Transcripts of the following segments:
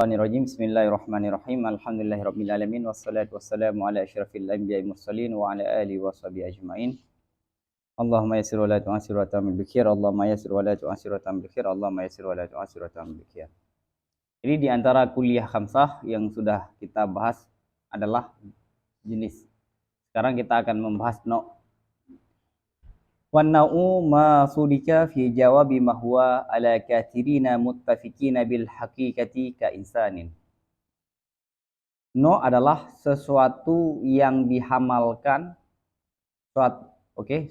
Bismillahirrahmanirrahim. Alhamdulillahirabbil alamin wassalatu wassalamu ala asyrafil anbiya'i mursalin wa ala alihi washabihi ajmain. Allahumma yassir wa la tu'assir wa tamil bikhir. Allahumma yassir wa la tu'assir wa tamil bikhir. Allahumma yassir wa la tu'assir wa tamil bikhir. Jadi di antara kuliah khamsah yang sudah kita bahas adalah jenis. Sekarang kita akan membahas no'. Wan nau'u ma sudika fi jawabi ma huwa ala kathirina muttafiqina bil haqiqati ka insanin. No adalah sesuatu yang dihamalkan,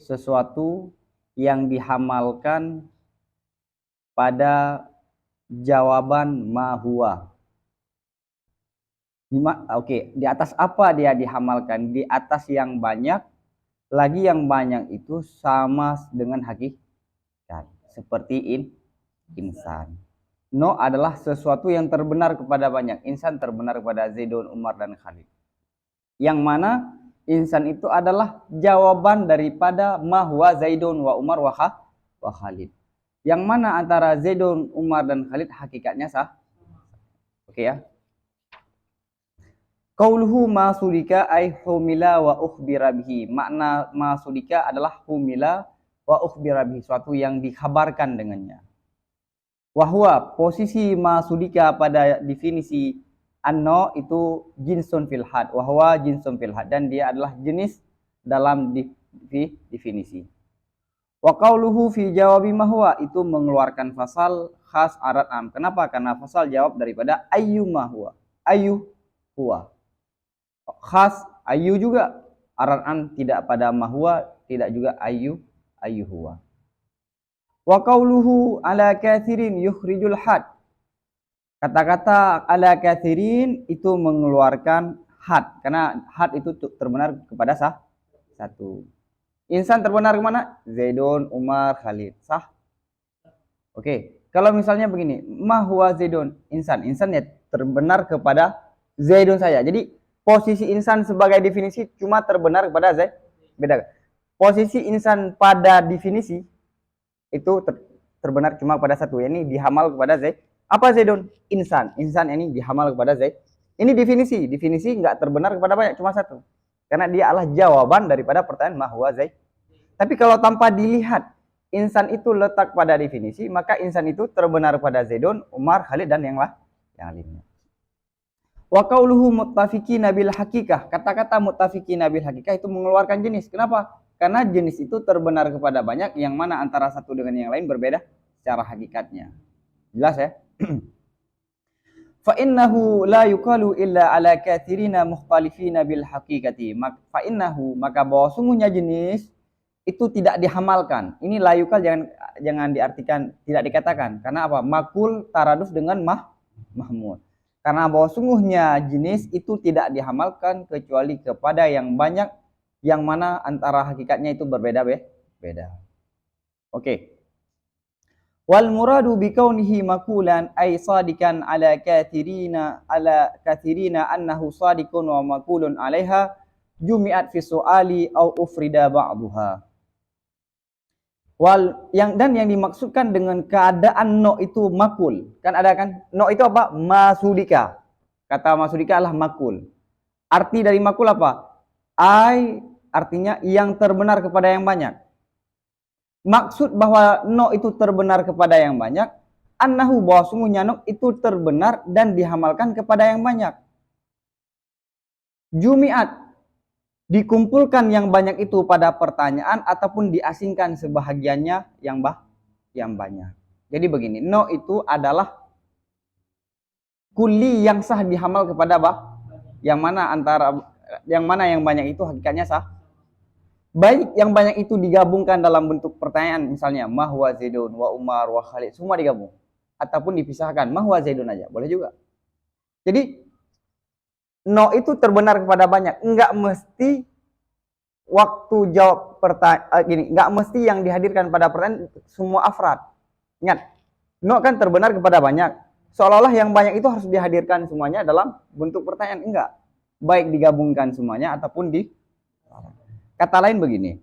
sesuatu yang dihamalkan pada jawaban ma huwa. Di atas apa dia dihamalkan? Di atas yang banyak. Lagi yang banyak itu sama dengan hakikat. Seperti insan. No adalah sesuatu yang terbenar kepada banyak. Insan terbenar kepada Zaidun, Umar, dan Khalid. Yang mana insan itu adalah jawaban daripada ma huwa Zaidun wa Umar wa Khalid. Yang mana antara Zaidun, Umar, dan Khalid hakikatnya sah. Oke ya. Qauluhu ma sudika ay humila wa ukhbira bihi. Makna ma sudika adalah humila wa ukhbira bihi, suatu yang dikabarkan dengannya. Wahwa, posisi ma sudika pada definisi anno itu jinsun fil had. Wahwa jinsun fil had, dan dia adalah jenis dalam definisi. Wa qauluhu fi jawabi ma huwa, itu mengeluarkan fasal khas arat am. Kenapa? Karena fasal jawab daripada ayyu ma huwa. Ayyu huwa. Khas ayu juga, aran tidak pada mahwa, tidak juga ayu huwa. Wa qauluhu ala kathirin yukhrijul had. Kata-kata ala kathirin itu mengeluarkan had, karena had itu terbenar kepada satu. Insan terbenar kemana? Zaidun, Umar, Khalid. Sah? Oke. Kalau misalnya begini, ma huwa Zaidun, insan ya terbenar kepada Zaidun saja. Jadi posisi insan sebagai definisi cuma terbenar kepada Zaid. Beda. Posisi insan pada definisi itu terbenar cuma pada satu. Ini dihamal kepada Zaid. Apa Zaidun? Insan. Insan ini dihamal kepada Zaid. Ini definisi. Definisi nggak terbenar kepada banyak, cuma satu. Karena dia adalah jawaban daripada pertanyaan ma huwa Zaid. Tapi kalau tanpa dilihat insan itu letak pada definisi, maka insan itu terbenar pada Zaidun, Umar, Khalid, dan yang lainnya. Wa qauluhu muttafiqina bil haqiqah. Kata-kata muttafiqina bil haqiqah itu mengeluarkan jenis. Kenapa? Karena jenis itu terbenar kepada banyak, yang mana antara satu dengan yang lain berbeda secara hakikatnya. Jelas ya? Fa innahu la yuqalu illa ala kathirina mukhtalifina bil haqiqati. Fa innahu, maka bahwa sungguhnya jenis itu tidak dihamalkan. Ini la yuqal jangan diartikan tidak dikatakan. Karena apa? Makul taraduf dengan mahmud. Karena bahwa sungguhnya jenis itu tidak dihamalkan kecuali kepada yang banyak, yang mana antara hakikatnya itu berbeda-beda. Oke. Wal muradu bi kaunihi makulan ay sadikan ala kathirina annahu sadikun wa makulun alaiha jumi'at fi su'ali au ufrida ba'duha. Yang dimaksudkan dengan keadaan no itu makul. Kan ada kan? No itu apa? Masudika. Kata masudika adalah makul. Arti dari makul apa? Artinya yang terbenar kepada yang banyak. Maksud bahwa no itu terbenar kepada yang banyak, annahu, bahwa sungguhnya no itu terbenar dan dihamalkan kepada yang banyak. Jumi'at, dikumpulkan yang banyak itu pada pertanyaan ataupun diasingkan sebahagiannya yang banyak. Jadi begini, no itu adalah kuli yang sah dihamal kepada yang mana yang banyak itu hakikatnya sah. Baik yang banyak itu digabungkan dalam bentuk pertanyaan, misalnya ma huwa Zaidun wa Umar wa Khalid, semua digabung, ataupun dipisahkan ma huwa Zaidun aja, boleh juga. Jadi no itu terbenar kepada banyak, enggak mesti waktu jawab pertanyaan enggak mesti yang dihadirkan pada pertanyaan semua afrad. Ingat, no kan terbenar kepada banyak. Seolah-olah yang banyak itu harus dihadirkan semuanya dalam bentuk pertanyaan, enggak. Baik digabungkan semuanya ataupun kata lain begini.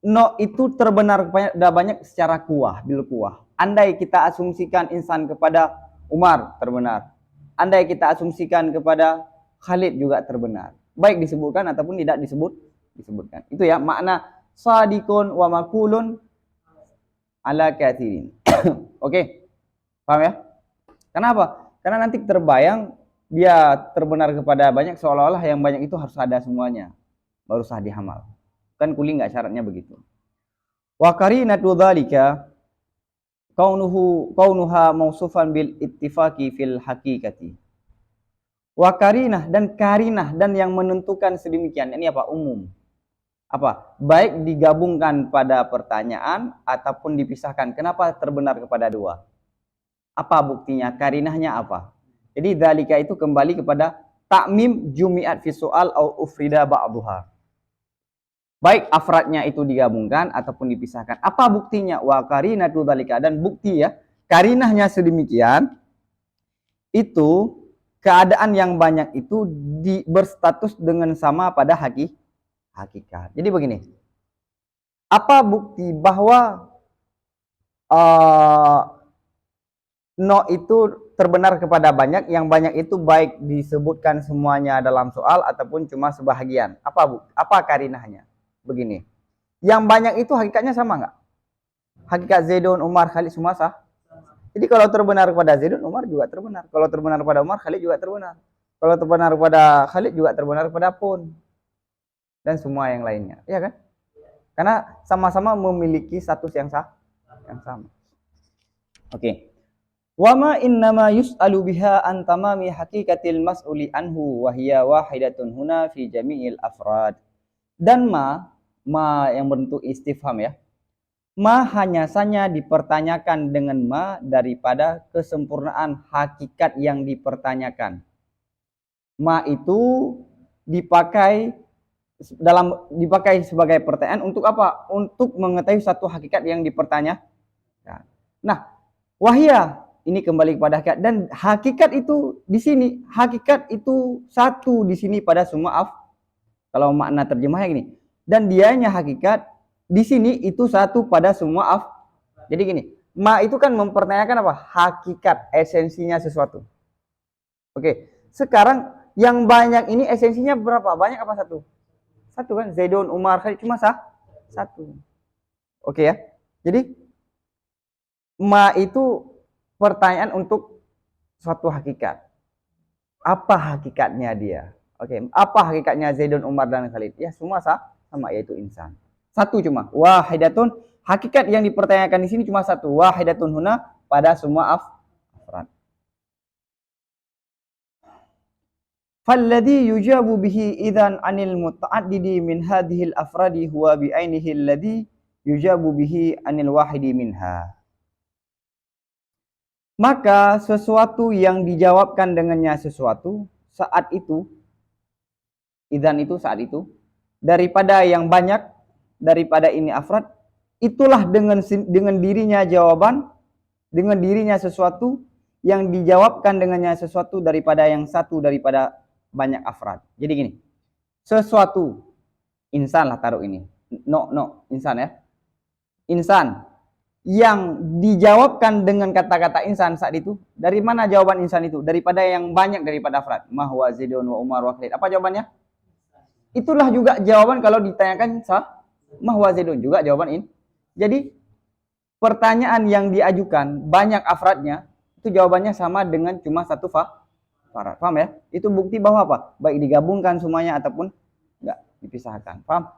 No itu terbenar kepada banyak secara kuah, bil kuah. Andai kita asumsikan insan kepada Umar terbenar. Andai kita asumsikan kepada Khalid juga terbenar. Baik disebutkan ataupun tidak disebutkan. Itu ya makna sadikun wa makulun ala kathirin. Oke. Paham ya? Kenapa? Karena nanti terbayang dia terbenar kepada banyak seolah-olah yang banyak itu harus ada semuanya. Baru sah dihamal. Kan kuli enggak syaratnya begitu. Wa qarinatu dzalika kaunuha mausufan bil ittifaqi fil haqiqati. Wa qarinah dan yang menentukan sedemikian. Ini apa? Umum. Apa? Baik digabungkan pada pertanyaan ataupun dipisahkan. Kenapa terbenar kepada dua? Apa buktinya? Karinahnya apa? Jadi dzalika itu kembali kepada ta'mim jumi'at fi soal au ufrida ba'duha. Baik afradnya itu digabungkan ataupun dipisahkan. Apa buktinya? Wa qarinatu dzalika, dan bukti ya, karinahnya sedemikian itu keadaan yang banyak itu berstatus dengan sama pada hakikat. Jadi begini. Apa bukti bahwa no itu terbenar kepada banyak, yang banyak itu baik disebutkan semuanya dalam soal ataupun cuma sebahagian? Apa karinahnya? Begini. Yang banyak itu hakikatnya sama enggak? Hakikat Zaidun, Umar, Khalid semua sah? Jadi kalau terbenar kepada Zaidun, Umar juga terbenar. Kalau terbenar kepada Umar, Khalid juga terbenar. Kalau terbenar kepada Khalid juga terbenar kepada Pun. Dan semua yang lainnya. Iya kan? Karena sama-sama memiliki status yang sama. Oke. Wa ma innama yus'alu biha an tamami haqiqatil mas'uli anhu wa hiya wahidatun huna fi jami'il afrad. Dan ma yang bentuk istifham ya. Ma hanya saja dipertanyakan dengan ma daripada kesempurnaan hakikat yang dipertanyakan. Ma itu dipakai sebagai pertanyaan untuk apa? Untuk mengetahui satu hakikat yang dipertanyakan. Nah, wahia ini kembali kepada hakikat, dan hakikat itu di sini, hakikat itu satu di sini pada semua kalau makna terjemahnya gini. Dan dianya hakikat di sini itu satu pada semua Jadi gini, ma itu kan mempertanyakan apa? Hakikat, esensinya sesuatu. Oke, sekarang yang banyak ini esensinya berapa? Banyak apa satu? Satu kan, Zaidun, Umar, Khalid cuma satu. Oke ya. Jadi ma itu pertanyaan untuk suatu hakikat. Apa hakikatnya dia? Oke, apa hakikatnya Zaidun, Umar, dan Khalid? Ya semua sama, yaitu insan. Satu cuma. Wahidatun, hakikat yang dipertanyakan di sini cuma satu. Wahidatun huna pada semua afrad. Falladhi yujabu bihi idzan anil muta'addidi min hadhil afradi huwa bi'ainihi alladhi yujabu bihi anil wahidi minha. Maka sesuatu yang dijawabkan dengannya sesuatu saat itu, idzan itu saat itu, daripada yang banyak, daripada ini afrad, itulah dengan dirinya jawaban, dengan dirinya sesuatu yang dijawabkan dengannya sesuatu daripada yang satu daripada banyak afrad. Jadi gini, sesuatu, insan lah taruh ini, insan ya, insan yang dijawabkan dengan kata-kata insan saat itu, dari mana jawaban insan itu? Daripada yang banyak daripada afrad. Mahwa Zaidun wa Umar wa Khalid. Apa jawabannya? Itulah juga jawaban kalau ditanyakan mahwa Zaidun, juga jawaban ini. Jadi pertanyaan yang diajukan banyak afradnya, itu jawabannya sama dengan cuma satu farad. Paham ya? Itu bukti bahwa apa? Baik digabungkan semuanya ataupun enggak dipisahkan. Paham?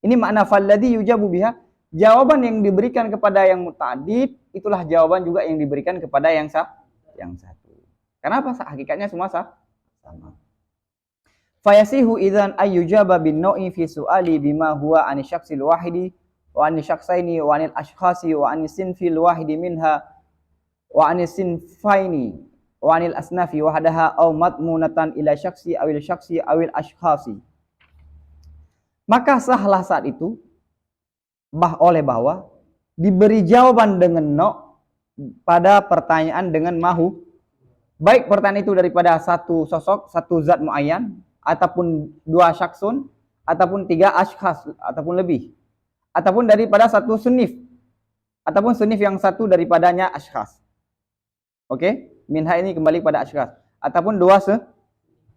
Ini makna falladhi yujabu biha. Jawaban yang diberikan kepada yang muta'addid, itulah jawaban juga yang diberikan kepada yang satu. Kenapa? Hakikatnya semua sama. Fayasihu idzan ayyujaba bin nau'i fi su'ali bima huwa an syakhsil wahidi wa an syakhsaini wa anil ashkhasi wa an sinfil wahidi minha wa an sinfaini wa anil asnafi wahdaha aw madmunatan ila syakhsi awil syakhsi awil ashkhasi. Maka sahlah saat itu bahwa diberi jawaban dengan no pada pertanyaan dengan mahu, baik pertanyaan itu daripada satu sosok, satu zat muayyan, ataupun dua syaksun, ataupun tiga ashkhas, ataupun lebih, ataupun daripada satu sunif, ataupun senif yang satu daripadanya ashkhas. Oke, minha ini kembali pada ashkhas. Ataupun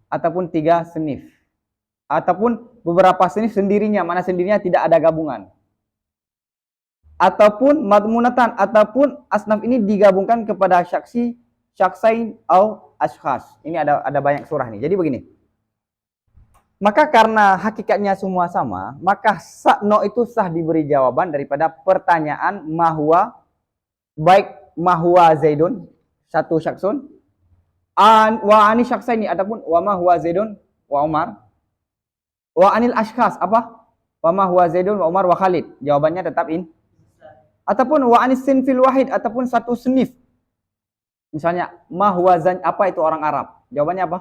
ataupun 3 senif. Ataupun beberapa senif sendirinya, mana sendirinya tidak ada gabungan. Ataupun madmunatan, ataupun asnaf ini digabungkan kepada syaksain atau ashkhas. Ini ada banyak surah nih. Jadi begini. Maka karena hakikatnya semua sama, maka no itu sah diberi jawaban daripada pertanyaan mahwa, baik mahwa zaidun, satu syaksun, wa ani syaksaini, ataupun wa mahwa zaidun wa umar, wa anil ashkhas, apa? Wa mahwa zaidun wa umar wa khalid. Jawabannya tetap in. Ataupun wa anis sinfil wahid, ataupun satu senif. Misalnya mahwa zan, apa itu orang Arab? Jawabannya apa?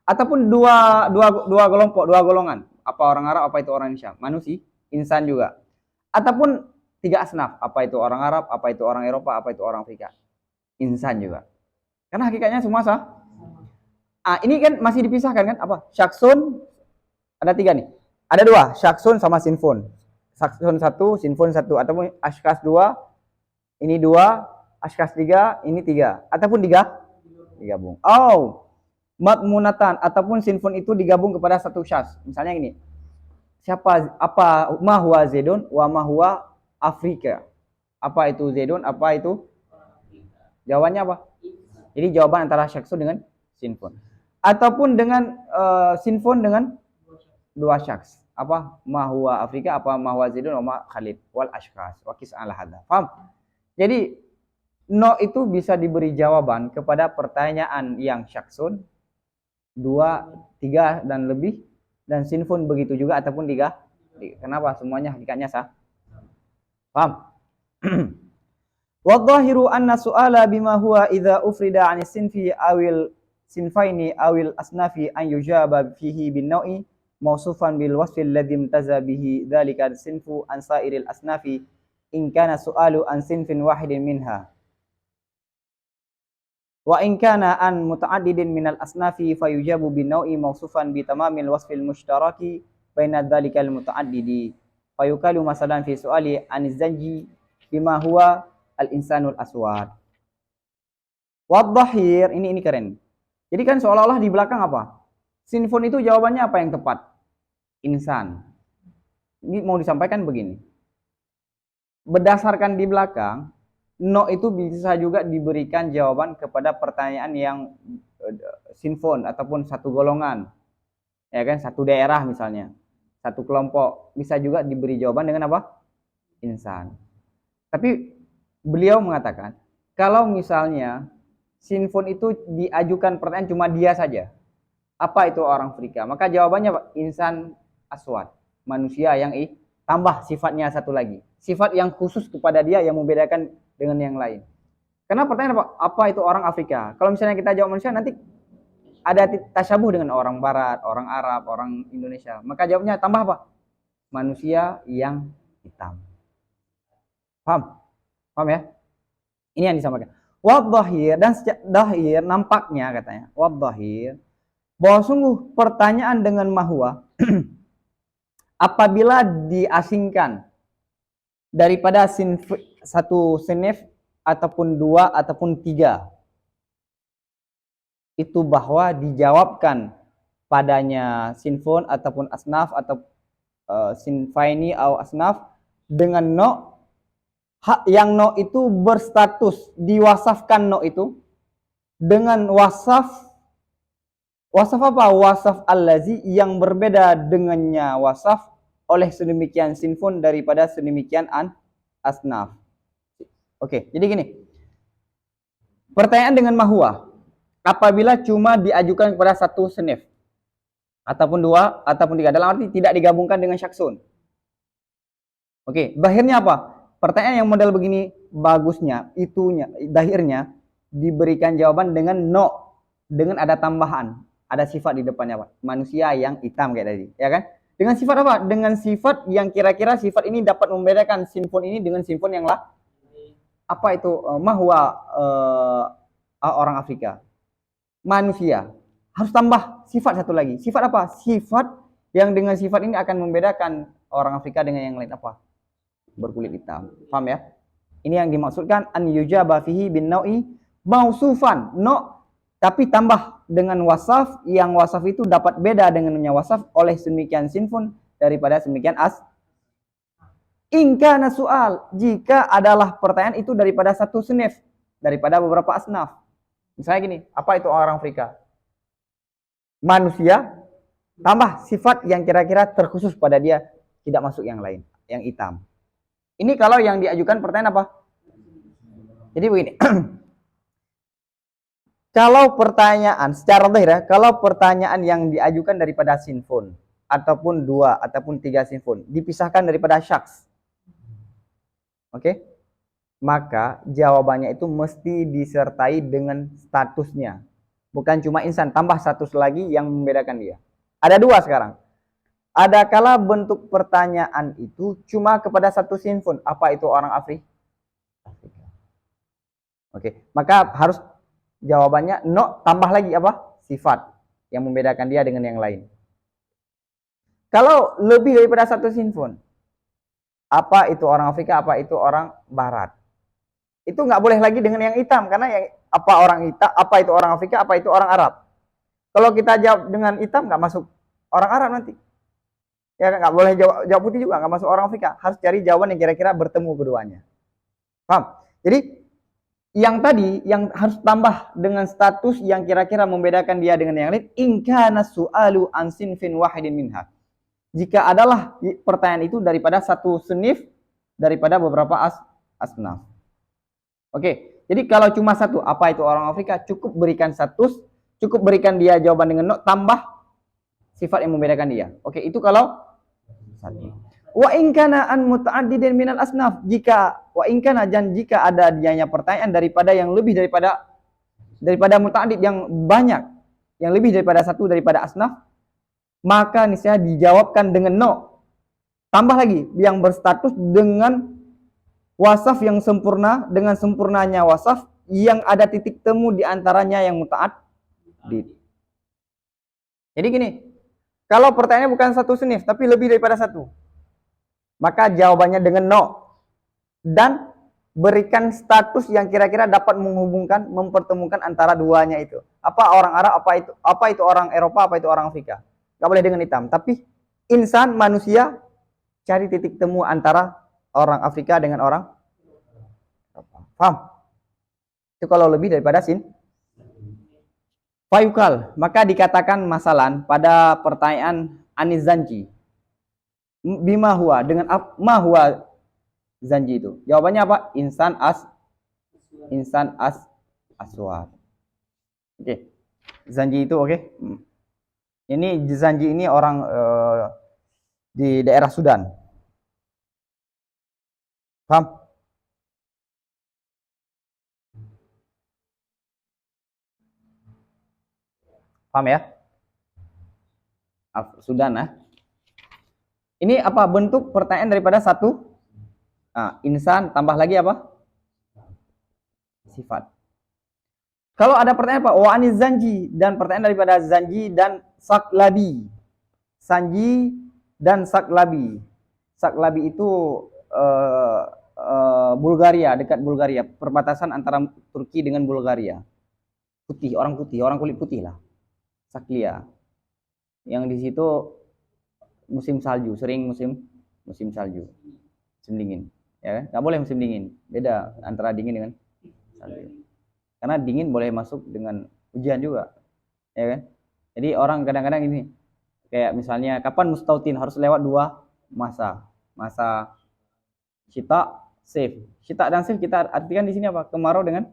Ataupun dua kelompok, dua golongan. Apa orang Arab, apa itu orang Indonesia? Manusia, insan juga. Ataupun 3 asnaf. Apa itu orang Arab, apa itu orang Eropa, apa itu orang Afrika? Insan juga. Karena hakikatnya semua sah. Ini kan masih dipisahkan kan? Apa? Syaksun, ada 3 nih. Ada 2, syaksun sama sinfon. Syaksun 1, sinfon 1. Ataupun ashkhas 2, ini 2, ashkhas 3, ini 3. Ataupun digabung. Oh, madmunatan, ataupun sinfon itu digabung kepada satu syas. Misalnya ini. Apa mahwa zaidun wa mahwa Afrika? Apa itu zaidun, apa itu? Jawabannya apa? Jadi jawaban antara syaksun dengan sinfon. Ataupun dengan sinfon dengan 2 syaks. Apa mahwa Afrika, apa mahwa zaidun wa ma Khalid wal ashkhas wa qis ala hadza. Paham? Jadi no itu bisa diberi jawaban kepada pertanyaan yang syaksun 2, 3 dan lebih, dan sinfon begitu juga, ataupun 3. Kenapa? Semuanya hakikatnya sah. Paham? Wadzahiru anna su'ala bima huwa idza ufrida 'ani sinfi awil sinfaini awil asnafi an yujaba fihi bin nau'i mausufan bil wasfi alladhi imtaza bihi dzalika sinfu an sa'iril asnafi in kana su'alu an sinfin wahidin minha. Wa in kana an muta'addidin minal asnafi fayujabu bin nau'i mausufan bi tamamil wasfil mushtaraki baina dzalikal muta'addidi. Fayukalu masalan fi su'ali aniz zanji bima huwa al-insanul aswad. Wadhahir, ini keren. Jadi kan seolah-olah di belakang apa? Sinfon itu jawabannya apa yang tepat? Insan. Ini mau disampaikan begini. Berdasarkan di belakang, no itu bisa juga diberikan jawaban kepada pertanyaan yang sinfon ataupun satu golongan. Ya kan, satu daerah misalnya. Satu kelompok bisa juga diberi jawaban dengan apa? Insan. Tapi beliau mengatakan, kalau misalnya sinfon itu diajukan pertanyaan cuma dia saja. Apa itu orang Afrika? Maka jawabannya apa? Insan aswad, manusia yang tambah sifatnya satu lagi. Sifat yang khusus kepada dia yang membedakan dengan yang lain. Karena pertanyaan apa? Apa itu orang Afrika? Kalau misalnya kita jawab manusia, nanti ada tasyabuh dengan orang Barat, orang Arab, orang Indonesia. Maka jawabnya tambah apa? Manusia yang hitam. Paham? Paham ya? Ini yang disampaikan. Wadhahir, dan dahir nampaknya katanya. Wadhahir, bahwa sungguh pertanyaan dengan mahwa apabila diasingkan daripada satu sinif ataupun 2 ataupun 3, itu bahwa dijawabkan padanya sinfon ataupun asnaf atau sinfaini atau asnaf dengan no, yang no itu berstatus diwasafkan no itu dengan wasaf apa? Wasaf allazi yang berbeda dengannya wasaf oleh sedemikian sinfon daripada sedemikian asnaf. Oke, jadi gini. Pertanyaan dengan mahwa apabila cuma diajukan kepada satu sinif ataupun 2 ataupun 3, dalam arti tidak digabungkan dengan syaksun. Oke, zahirnya apa? Pertanyaan yang model begini bagusnya, itunya, zahirnya diberikan jawaban dengan no, dengan ada tambahan, ada sifat di depannya apa? Manusia yang hitam kayak tadi, ya kan? Dengan sifat apa? Dengan sifat yang kira-kira sifat ini dapat membedakan sinfon ini dengan sinfon yang lain. Apa itu mahwa orang Afrika? Manusia. Harus tambah sifat satu lagi. Sifat apa? Sifat yang dengan sifat ini akan membedakan orang Afrika dengan yang lain apa? berkulit hitam. Paham ya? Ini yang dimaksudkan an yujaba fihi bin nau'i mausufan. No, tapi tambah dengan wasaf, yang wasaf itu dapat beda dengannya wasaf oleh sedemikian sinfun daripada sedemikian in kana soal, jika adalah pertanyaan itu daripada satu sunif, daripada beberapa asnaf. Misalnya gini, apa itu orang Afrika? Manusia tambah sifat yang kira-kira terkhusus pada dia, tidak masuk yang lain, yang hitam. Ini kalau yang diajukan pertanyaan apa? Jadi begini. Kalau pertanyaan secara zahir ya, kalau pertanyaan yang diajukan daripada sinfon ataupun 2 ataupun 3 sinfon dipisahkan daripada syaks. Oke? Maka jawabannya itu mesti disertai dengan statusnya. Bukan cuma insan, tambah status lagi yang membedakan dia. Ada 2 sekarang. Ada kala bentuk pertanyaan itu cuma kepada satu sinfon. Apa itu orang Afrika? Oke, maka harus jawabannya no, tambah lagi apa? Sifat yang membedakan dia dengan yang lain. Kalau lebih daripada satu sinfon, apa itu orang Afrika, apa itu orang Barat? Itu nggak boleh lagi dengan yang hitam, karena yang apa orang hitam, apa itu orang Afrika, apa itu orang Arab. Kalau kita jawab dengan hitam nggak masuk orang Arab nanti. Ya nggak boleh jawab putih juga, nggak masuk orang Afrika. Harus cari jawaban yang kira-kira bertemu keduanya. Paham? Jadi yang tadi yang harus tambah dengan status yang kira-kira membedakan dia dengan yang lain, in kana su'alu an sinfin wahidin minha. Jika adalah pertanyaan itu daripada satu sunif daripada beberapa asnaf. Oke, jadi kalau cuma satu, apa itu orang Afrika, cukup berikan status, cukup berikan dia jawaban dengan no, tambah sifat yang membedakan dia. Oke, itu kalau satu. Wa in kana an muta'addidin minal asnaf, jika wa in kana dan jika ada dianya pertanyaan daripada yang lebih daripada muta'addid yang banyak, yang lebih daripada satu daripada asnaf, maka niscaya dijawabkan dengan no. Tambah lagi yang berstatus dengan wasaf yang sempurna, dengan sempurnanya wasaf yang ada titik temu di antaranya yang muta'addid. Jadi gini, kalau pertanyaannya bukan satu sunif tapi lebih daripada satu, maka jawabannya dengan no. Dan berikan status yang kira-kira dapat menghubungkan, mempertemukan antara duanya itu. Apa orang Arab, apa itu orang Eropa, apa itu orang Afrika. Gak boleh dengan hitam. Tapi insan, manusia, cari titik temu antara orang Afrika dengan orang Eropa. Paham? Itu kalau lebih daripada sin. Fayukal, maka dikatakan masalan pada pertanyaan Anizanji. Bima huwa, dengan ma huwa zanji itu. Jawabannya apa? Insan aswad. Oke. Zanji itu oke. Ini Zanji ini orang di daerah Sudan. Paham? Paham ya? Sudan ya. Ini apa bentuk pertanyaan daripada satu insan tambah lagi apa? Sifat. Kalau ada pertanyaan apa? Wa aniz zanji, dan pertanyaan daripada zanji dan saklabi. Sanji dan saklabi. Saklabi itu Bulgaria, dekat Bulgaria, perbatasan antara Turki dengan Bulgaria. Putih, orang kulit putih lah. Saklia. Yang di situ musim salju, sering musim salju, musim dingin, ya kan? Nggak boleh musim dingin, beda antara dingin dengan salju. Karena dingin boleh masuk dengan hujan juga, ya kan? Jadi orang kadang-kadang ini, kayak misalnya kapan mustautin harus lewat 2 masa syita, saif. Syita dan saif kita artikan di sini apa? Kemarau dengan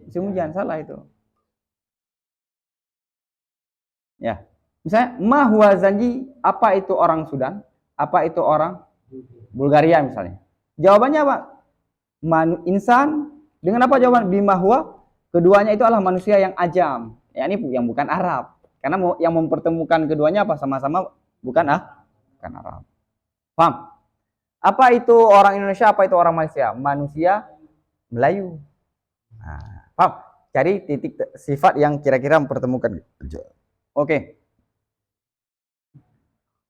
musim hujan, salah itu. Ya. Misalnya, ma huwa zanji, apa itu orang Sudan? Apa itu orang Bulgaria misalnya? Jawabannya apa? Insan, dengan apa jawaban? Bima huwa, keduanya itu adalah manusia yang ajam. Ya, ini yang bukan Arab. Karena yang mempertemukan keduanya apa? Sama-sama bukan Arab. Paham? Apa itu orang Indonesia, apa itu orang Malaysia? Manusia Melayu. Nah, paham? Cari titik sifat yang kira-kira mempertemukan. Oke.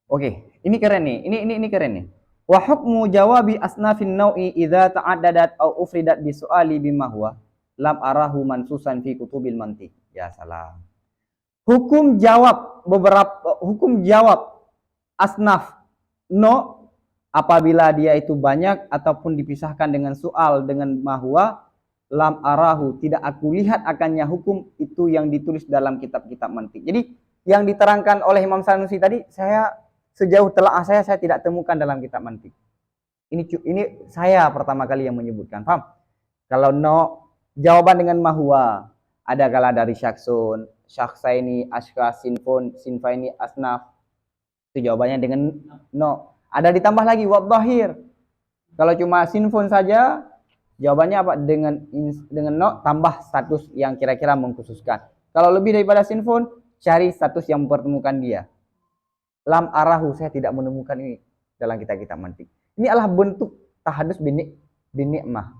Oke, ini keren nih. Ini keren nih. Wa hukmu jawabi asnafin nau'i idza ta'addadat au ufridat bi su'ali bima huwa lam arahu mansusan fi kutubil mantiq. Ya salam. Hukum jawab asnaf no apabila dia itu banyak ataupun dipisahkan dengan soal dengan mahwa lam arahu, tidak aku lihat akannya hukum itu yang ditulis dalam kitab-kitab mantiq. Jadi yang diterangkan oleh Imam Sanusi tadi saya sejauh telaah saya tidak temukan dalam kitab mantiq. Ini saya pertama kali yang menyebutkan. Paham? Kalau no jawaban dengan mahwa ada kala dari syaksun, syaksaini, ashka, sinfaini, asnaf. Itu jawabannya dengan no. Ada ditambah lagi wadhahir. Kalau cuma sinfun saja, jawabannya apa? Dengan no tambah status yang kira-kira mengkhususkan. Kalau lebih daripada sinfun, cari status yang mempertemukan dia. Lam arahu, saya tidak menemukan ini dalam kitab-kitab mantiq. Ini adalah bentuk tahadus binikmah.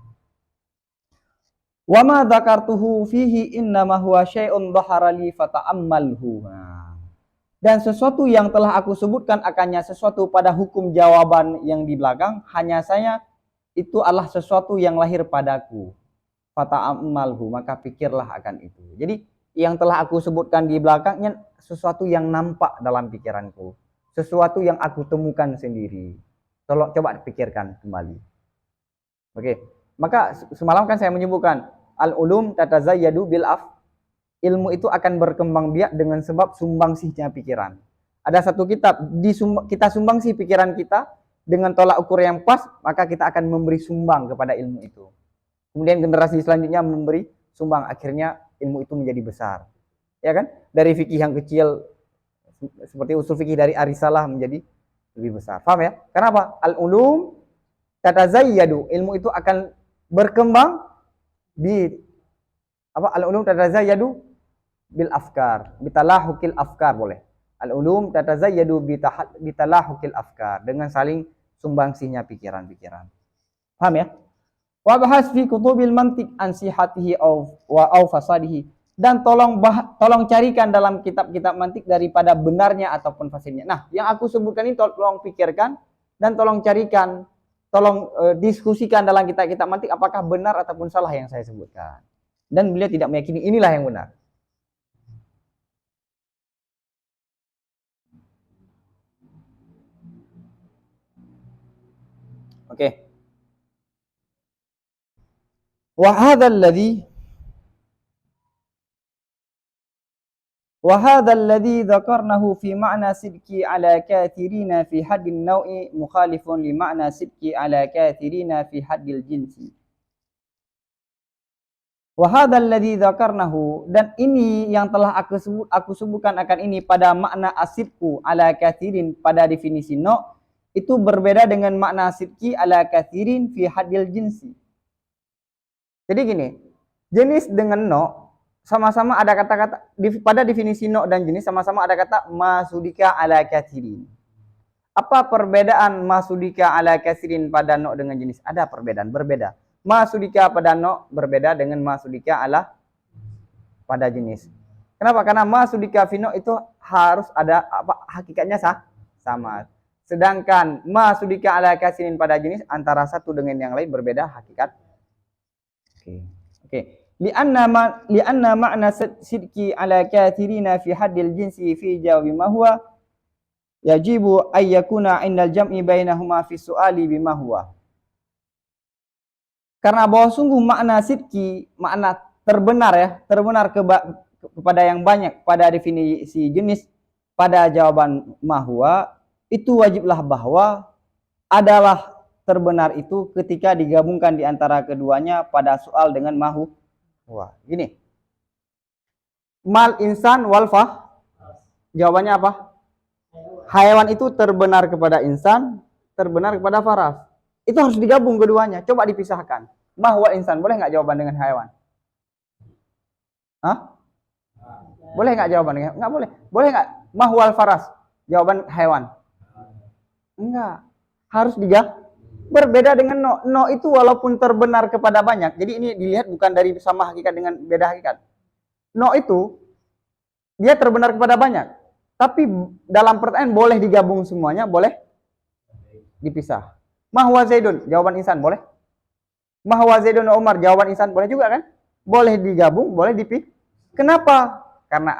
Wa ma dzakartuhu fihi innama huwa syai'un dhahara li fata'ammalhu. Dan sesuatu yang telah aku sebutkan akannya sesuatu pada hukum jawaban yang di belakang, hanya saya itu adalah sesuatu yang lahir padaku. Fata'ammalhu, maka pikirlah akan itu. Jadi yang telah aku sebutkan di belakangnya sesuatu yang nampak dalam pikiranku, sesuatu yang aku temukan sendiri. Tolong coba dipikirkan kembali. Oke. Maka semalam kan saya menyebutkan al-ulum tatazayyadu bil af. Ilmu itu akan berkembang biak dengan sebab sumbangsihnya pikiran. Ada satu kitab, kita sumbangsih pikiran kita dengan tolak ukur yang pas, maka kita akan memberi sumbang kepada ilmu itu. Kemudian generasi selanjutnya memberi sumbang, akhirnya ilmu itu menjadi besar. Ya kan? Dari fikih yang kecil seperti usul fikih dari Arisalah menjadi lebih besar. Paham ya? Kenapa? Al-ulum tatazayyadu, ilmu itu akan berkembang al-ulum tatazayyadu bil afkar, bitalahukil afkar boleh. Al-ulum tatazayyadu bitalahukil afkar, dengan saling sumbangsihnya pikiran-pikiran. Paham ya? Wa bahas fi kutubil mantiq an sihatihi au fasadihi, dan tolong carikan dalam kitab-kitab mantiq daripada benarnya ataupun fasidnya. Nah, yang aku sebutkan ini tolong pikirkan dan tolong carikan, tolong diskusikan dalam kitab-kitab mantiq apakah benar ataupun salah yang saya sebutkan. Dan beliau tidak meyakini inilah yang benar. Oke. Wa hadzal ladzi dzakarnahu fi ma'na sidqi ala kathirina fi haddin naw'i mukhalifun li ma'na sidqi ala kathirina fi haddil jinsi. Wa hadzal ladzi dzakarnahu, dan ini yang telah aku sebutkan akan ini pada makna asidqu ala kathirin pada definisi no, itu berbeda dengan makna sidqi ala kathirin fi haddil jinsi. Jadi gini, jenis dengan no sama-sama ada kata-kata pada definisi no dan jenis sama-sama ada kata masudika ala kathirin. Apa perbedaan masudika ala kathirin pada no dengan jenis? Ada perbedaan, berbeda. Masudika pada no berbeda dengan masudika ala pada jenis. Kenapa? Karena masudika fi no itu harus ada hakikatnya sama. Sedangkan masudika ala kathirin pada jenis antara satu dengan yang lain berbeda hakikat. Oke. Lianna ma'na sidqi ala kathirina fi haddil jinsi fi jawabi ma huwa yajibu ay yakuna indal jam'i bainahuma fi su'ali bima huwa. Karena bahwa sungguh makna sidqi, makna terbenar kepada yang banyak pada definisi jenis pada jawaban ma huwa, itu wajiblah bahwa adalah terbenar itu ketika digabungkan di antara keduanya pada soal dengan mahu. Wah, gini. Mal insan wal fah. Jawabannya apa? Hayawan itu terbenar kepada insan, terbenar kepada faras. Itu harus digabung keduanya. Coba dipisahkan. Mahwa insan, boleh nggak jawaban dengan hayawan? Hah? Boleh nggak jawaban dengan? Nggak boleh. Boleh nggak? Mahwal faras, jawaban hewan? Enggak. Harus digabung. Berbeda dengan no. No itu walaupun terbenar kepada banyak. Jadi ini dilihat bukan dari sama hakikat dengan beda hakikat. No itu dia terbenar kepada banyak. Tapi dalam pertanyaan boleh digabung semuanya, boleh dipisah. Mahwa Zaidun, jawaban insan boleh. Mahwa Zaidun Umar, jawaban insan boleh juga kan? Boleh digabung, boleh dipilih. Kenapa? Karena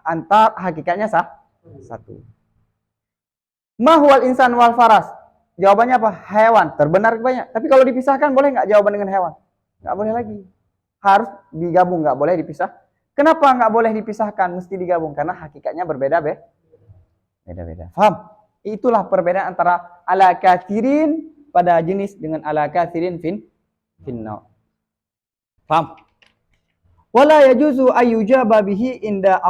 antar hakikatnya satu. Mahwal insan wal faras, jawabannya apa? Hewan, terbenar banyak. Tapi kalau dipisahkan boleh nggak jawaban dengan hewan? Nggak boleh lagi. Harus digabung, nggak boleh dipisah. Kenapa nggak boleh dipisahkan? Mesti digabung karena hakikatnya berbeda, beda-beda. Paham? Itulah perbedaan antara ala kathirin pada jenis dengan ala kathirin finna. Paham? Wala yajuzu ayyujaba bihi inda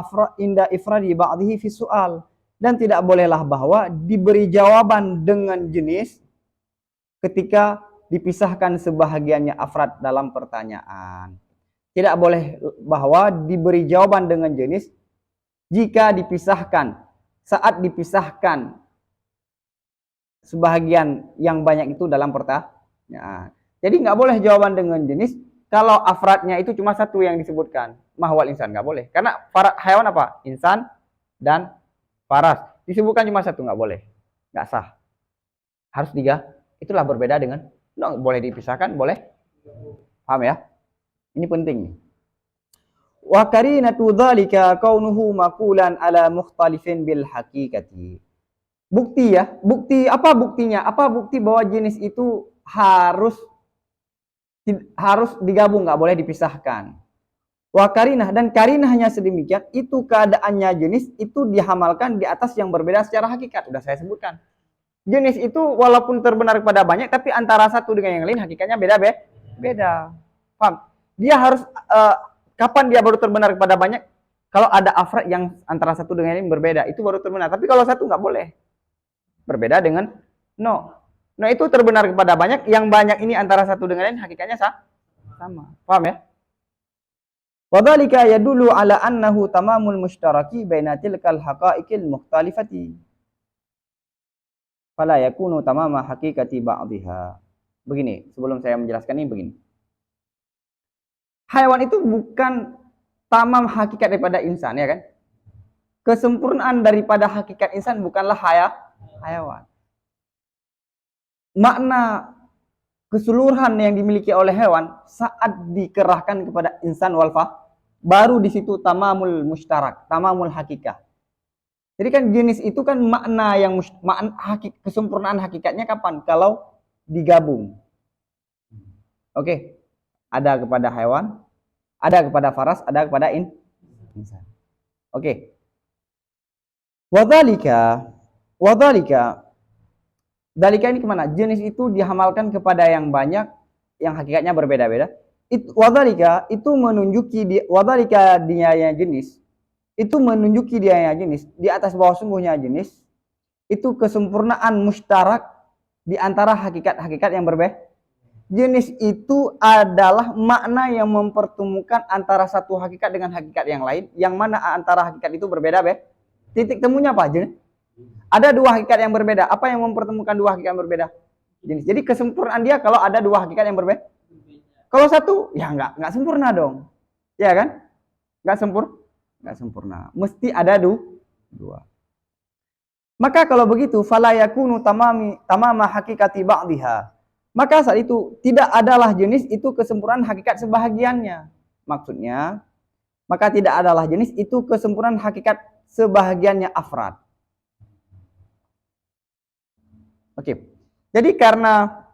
ifradi ba'dihi fi soal. Dan tidak bolehlah bahwa diberi jawaban dengan jenis ketika dipisahkan sebahagiannya afrad dalam pertanyaan. Tidak boleh bahwa diberi jawaban dengan jenis jika dipisahkan, saat dipisahkan sebahagian yang banyak itu dalam pertanyaan. Jadi nggak boleh jawaban dengan jenis kalau afradnya itu cuma satu yang disebutkan. Mahwal insan, nggak boleh. Karena hewan apa? Insan dan faras. Disebutkan cuma satu, nggak boleh. Nggak sah. Harus tiga. Itulah berbeda dengan, boleh dipisahkan, boleh. Paham ya? Ini penting nih. Wa karinatu dzalika kaunuhu maqulan ala mukhtalifin bil haqiqati. Bukti ya, bukti apa buktinya? Apa bukti bahwa jenis itu harus digabung, nggak boleh dipisahkan. Wa karinah, dan karinahnya sedemikian, itu keadaannya jenis itu dihamalkan di atas yang berbeda secara hakikat. Udah saya sebutkan. Jenis itu walaupun terbenar kepada banyak, tapi antara satu dengan yang lain hakikatnya beda. Paham? Dia harus kapan dia baru terbenar kepada banyak? Kalau ada afrad yang antara satu dengan yang lain berbeda, itu baru terbenar. Tapi kalau satu nggak boleh. Berbeda dengan no. Nah itu terbenar kepada banyak, yang banyak ini antara satu dengan lain hakikatnya sama. Paham ya? Wadzalika yadullu ala annahu tamamul mushtaraki baina tilkal haqa'iqil mukhtalifati. Fala yakunu tamama haqiqati ba'dihha. Begini, sebelum saya menjelaskan ini begini. Hewan itu bukan tamam hakikat daripada insan, ya kan? Kesempurnaan daripada hakikat insan bukanlah hewan. Makna keseluruhan yang dimiliki oleh hewan saat dikerahkan kepada insan walfa, baru di situ tamamul mushtarak, tamamul hakikah. Jadi kan jenis itu kan makna yang kesempurnaan hakikatnya kapan? Kalau digabung. Oke. Ada kepada hewan, ada kepada faras, ada kepada insan. Oke. Wadzalika dalika ini kemana? Jenis itu dihamalkan kepada yang banyak, yang hakikatnya berbeda-beda. Wadzalika itu menunjuki wadzalika dianya jenis. Itu menunjuki dianya jenis di atas bawah sungguhnya jenis. Itu kesempurnaan mustarak di antara hakikat-hakikat yang berbeda. Jenis itu adalah makna yang mempertemukan antara satu hakikat dengan hakikat yang lain, yang mana antara hakikat itu berbeda, titik temunya apa? Jenis. Ada dua hakikat yang berbeda. Apa yang mempertemukan dua hakikat yang berbeda? Jenis. Jadi kesempurnaan dia kalau ada dua hakikat yang berbeda. Kalau satu, ya nggak sempurna dong. Ya kan? Nggak sempurna. Mesti ada dua. Maka kalau begitu, fala yakunu tamama hakikati ba'dihha. Maka saat itu tidak adalah jenis itu kesempurnaan hakikat sebahagiannya. Maksudnya, maka tidak adalah jenis itu kesempurnaan hakikat sebahagiannya afrad. Oke. Jadi karena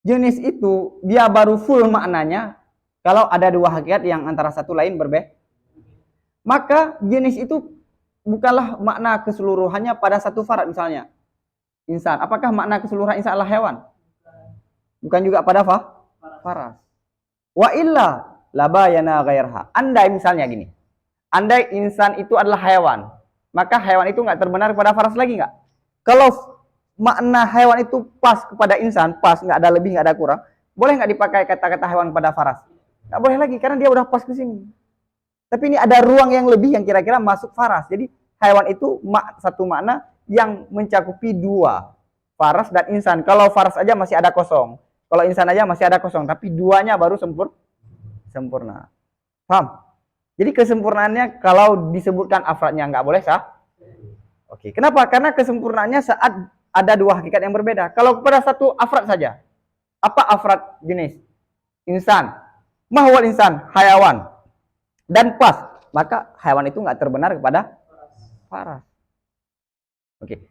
jenis itu dia baru full maknanya kalau ada dua hakikat yang antara satu lain berbeda. Maka jenis itu bukanlah makna keseluruhannya pada satu farad, misalnya insan. Apakah makna keseluruhan insan adalah hewan? Bukan juga pada faras. Wa illa labayana ghairha. Andai misalnya gini. Andai insan itu adalah hewan, maka hewan itu nggak terbenar pada faras lagi nggak? Kalau makna hewan itu pas kepada insan, pas, nggak ada lebih, nggak ada kurang, boleh nggak dipakai kata-kata hewan pada faras? Nggak boleh lagi, karena dia udah pas ke sini. Tapi ini ada ruang yang lebih yang kira-kira masuk faras. Jadi hewan itu satu makna yang mencakupi dua, faras dan insan. Kalau faras aja masih ada kosong, kalau insan aja masih ada kosong, tapi duanya baru sempurna. Paham? Jadi kesempurnaannya kalau disebutkan afradnya nggak boleh sah. Oke, kenapa? Karena kesempurnaannya saat ada dua hakikat yang berbeda. Kalau kepada satu afrad saja, apa afrad jenis? Insan, mahwal insan, hayawan, dan pas, maka hayawan itu nggak terbenar kepada faras. Oke.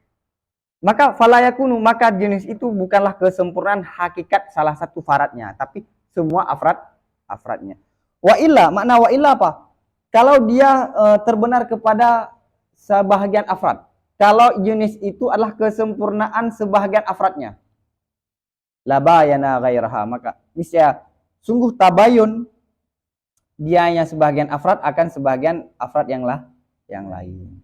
Maka falayakunu, maka jenis itu bukanlah kesempurnaan hakikat salah satu faradnya, tapi semua afradnya. Wa illa, makna wa illa apa? Kalau dia terbenar kepada sebahagian afrad. Kalau jenis itu adalah kesempurnaan sebahagian afradnya. La bayana ghairaha, maka niscaya sungguh tabayun dianya sebahagian afrad akan sebahagian afrad yang lain.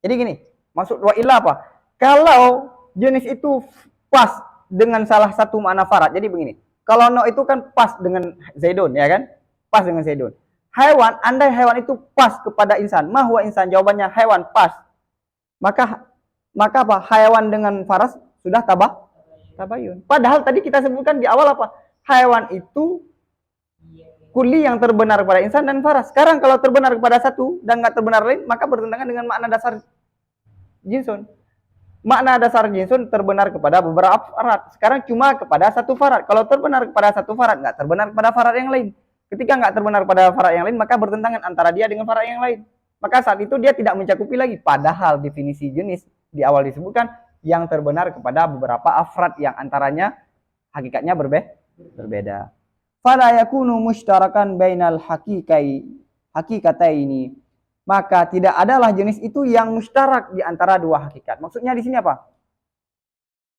Jadi gini, maksud wa illa apa? Kalau jenis itu pas dengan salah satu makna farad. Jadi begini, kalau no itu kan pas dengan Zaidun, ya kan? Pas dengan Zaidun. Hewan, andai hewan itu pas kepada insan, mahwa insan, jawabannya hewan pas. Maka apa? Hewan dengan faras sudah tabayun. Padahal tadi kita sebutkan di awal apa? Hewan itu kuli yang terbenar kepada insan dan faras. Sekarang kalau terbenar kepada satu dan nggak terbenar lain, maka bertentangan dengan makna dasar jinsun. Makna dasar jinsun terbenar kepada beberapa farad. Sekarang cuma kepada satu farad. Kalau terbenar kepada satu farad, nggak terbenar kepada farad yang lain. Ketika nggak terbenar pada farad yang lain, maka bertentangan antara dia dengan farad yang lain. Maka saat itu dia tidak mencakupi lagi. Padahal definisi jenis di awal disebutkan yang terbenar kepada beberapa afrad yang antaranya hakikatnya berbeda. Fala yakunu mushtarakan bainal hakikataini. Maka tidak adalah jenis itu yang mustarak di antara dua hakikat. Maksudnya di sini apa?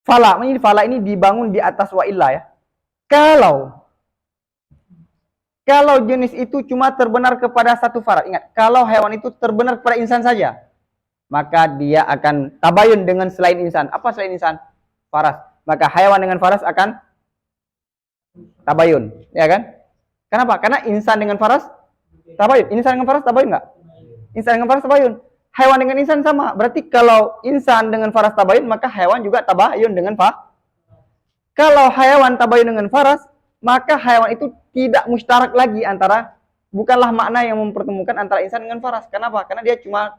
Fala ini dibangun di atas wa illa ya. Kalau jenis itu cuma terbenar kepada satu farad. Ingat, kalau hewan itu terbenar kepada insan saja, maka dia akan tabayun dengan selain insan. Apa selain insan? Faras. Maka hewan dengan faras akan tabayun, ya kan? Kenapa? Karena insan dengan faras tabayun. Insan dengan faras tabayun nggak? Insan dengan faras tabayun. Hewan dengan insan sama. Berarti kalau insan dengan faras tabayun, maka hewan juga tabayun dengan faras. Kalau hewan tabayun dengan faras, maka hewan itu tidak mustarak lagi antara, bukanlah makna yang mempertemukan antara insan dengan faras. Kenapa? Karena dia cuma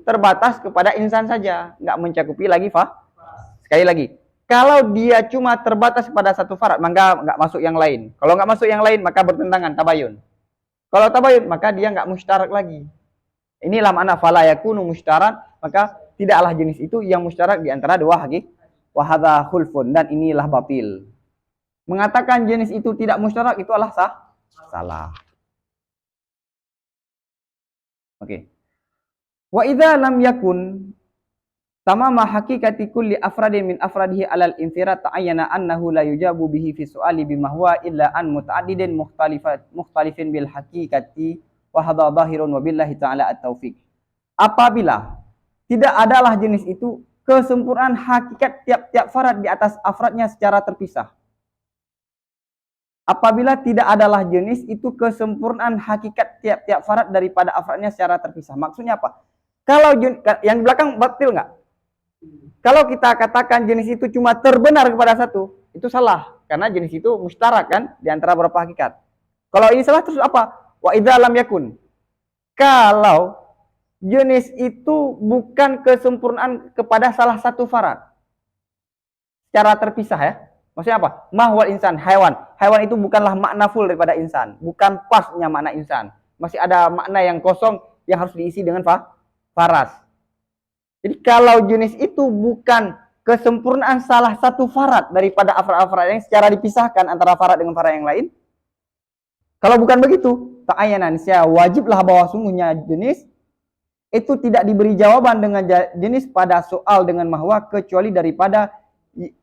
terbatas kepada insan saja, nggak mencakupi lagi Sekali lagi, kalau dia cuma terbatas pada satu farad, maka nggak masuk yang lain. Kalau nggak masuk yang lain, maka bertentangan tabayun. Kalau tabayun, maka dia nggak mustarak lagi. Inilah makna fala yakunu mustarak, maka tidaklah jenis itu yang mustarak di antara dua hakikat. Wa hadza khulfun, dan inilah batil. Mengatakan jenis itu tidak mustarak itu adalah salah. Oke. Wa idza lam yakun tamama haqiqati kulli afradin min afradihi alal infirad ta'ayyana annahu la yujabu bihi fi su'ali bima huwa illa an muta'addidin mukhtalifin bil haqiqati wa hadha dhahirun wa billahi ta'ala at-taufiq. Apabila tidak adalah jenis itu kesempurnaan hakikat tiap-tiap farad di atas afradnya secara terpisah. Apabila tidak adalah jenis itu kesempurnaan hakikat tiap-tiap farad daripada afradnya secara terpisah. Maksudnya apa? Kalau yang di belakang batil nggak? Kalau kita katakan jenis itu cuma terbenar kepada satu, itu salah. Karena jenis itu mustarak kan di antara beberapa hakikat. Kalau ini salah terus apa? Wa idza lam yakun. Kalau jenis itu bukan kesempurnaan kepada salah satu farad secara terpisah ya. Maksudnya apa? Mahwal insan, hewan. Hewan itu bukanlah makna full daripada insan. Bukan pasnya makna insan. Masih ada makna yang kosong yang harus diisi dengan faras. Jadi kalau jenis itu bukan kesempurnaan salah satu farad daripada afrad-afrad yang secara dipisahkan antara farad dengan farad yang lain. Kalau bukan begitu, ta'ayyanan, wajiblah bahwa sungguhnya jenis itu tidak diberi jawaban dengan jenis pada soal dengan mahwa kecuali daripada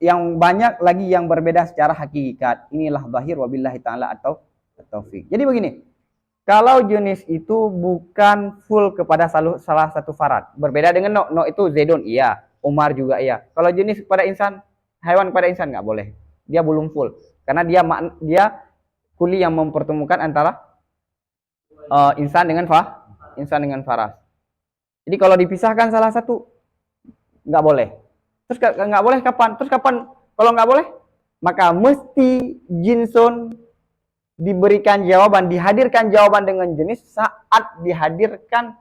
yang banyak lagi yang berbeda secara hakikat. Inilah zahir wabillahi ta'ala atau taufik. Jadi begini, kalau jenis itu bukan full kepada salah satu farad, berbeda dengan no itu Zaidun iya, Umar juga iya. Kalau jenis kepada insan, hewan kepada insan nggak boleh. Dia belum full karena dia kuli yang mempertemukan antara insan dengan faras. Jadi kalau dipisahkan salah satu nggak boleh. Terus nggak boleh kapan? Terus kapan? Kalau nggak boleh, maka mesti jinsun diberikan jawaban, dihadirkan jawaban dengan jenis saat dihadirkan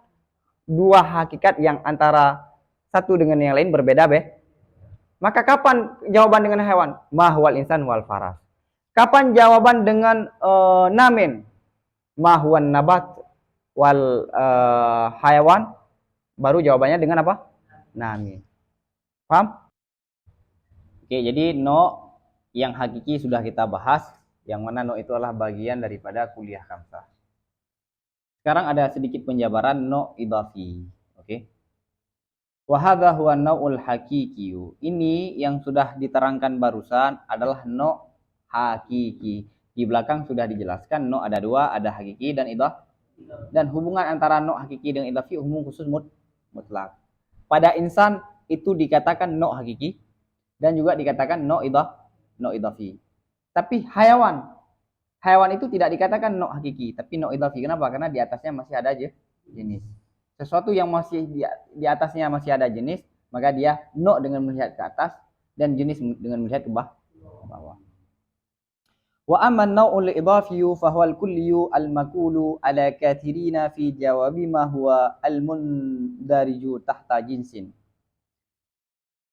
dua hakikat yang antara satu dengan yang lain berbeda Maka kapan jawaban dengan hewan? Ma huwal insan wal faras. Kapan jawaban dengan namen? Ma huwan nabat wal hayawan. Baru jawabannya dengan apa? Namen. Paham? Oke, jadi no yang hakiki sudah kita bahas, yang mana no itu adalah bagian daripada kuliah kamsah. Sekarang ada sedikit penjabaran no idafi. Oke. Wa hadza huwa nau'ul haqiqi. Ini yang sudah diterangkan barusan adalah no hakiki. Di belakang sudah dijelaskan no ada dua, ada hakiki dan idaf. Dan hubungan antara no hakiki dengan idafi umum khusus mutlak. Pada insan itu dikatakan no hakiki dan juga dikatakan no idafi. Tapi Hewan itu tidak dikatakan no hakiki, tapi no idafi. Kenapa? Karena di atasnya masih ada aja jenis. Sesuatu yang masih di atasnya masih ada jenis, maka dia no dengan melihat ke atas dan jenis dengan melihat ke bawah. Wa amma an-naw'ul idafi fa huwa al-kulliyu al-maqulu ala kathirina fi jawabi ma huwa al-mundariju tahta jinsin.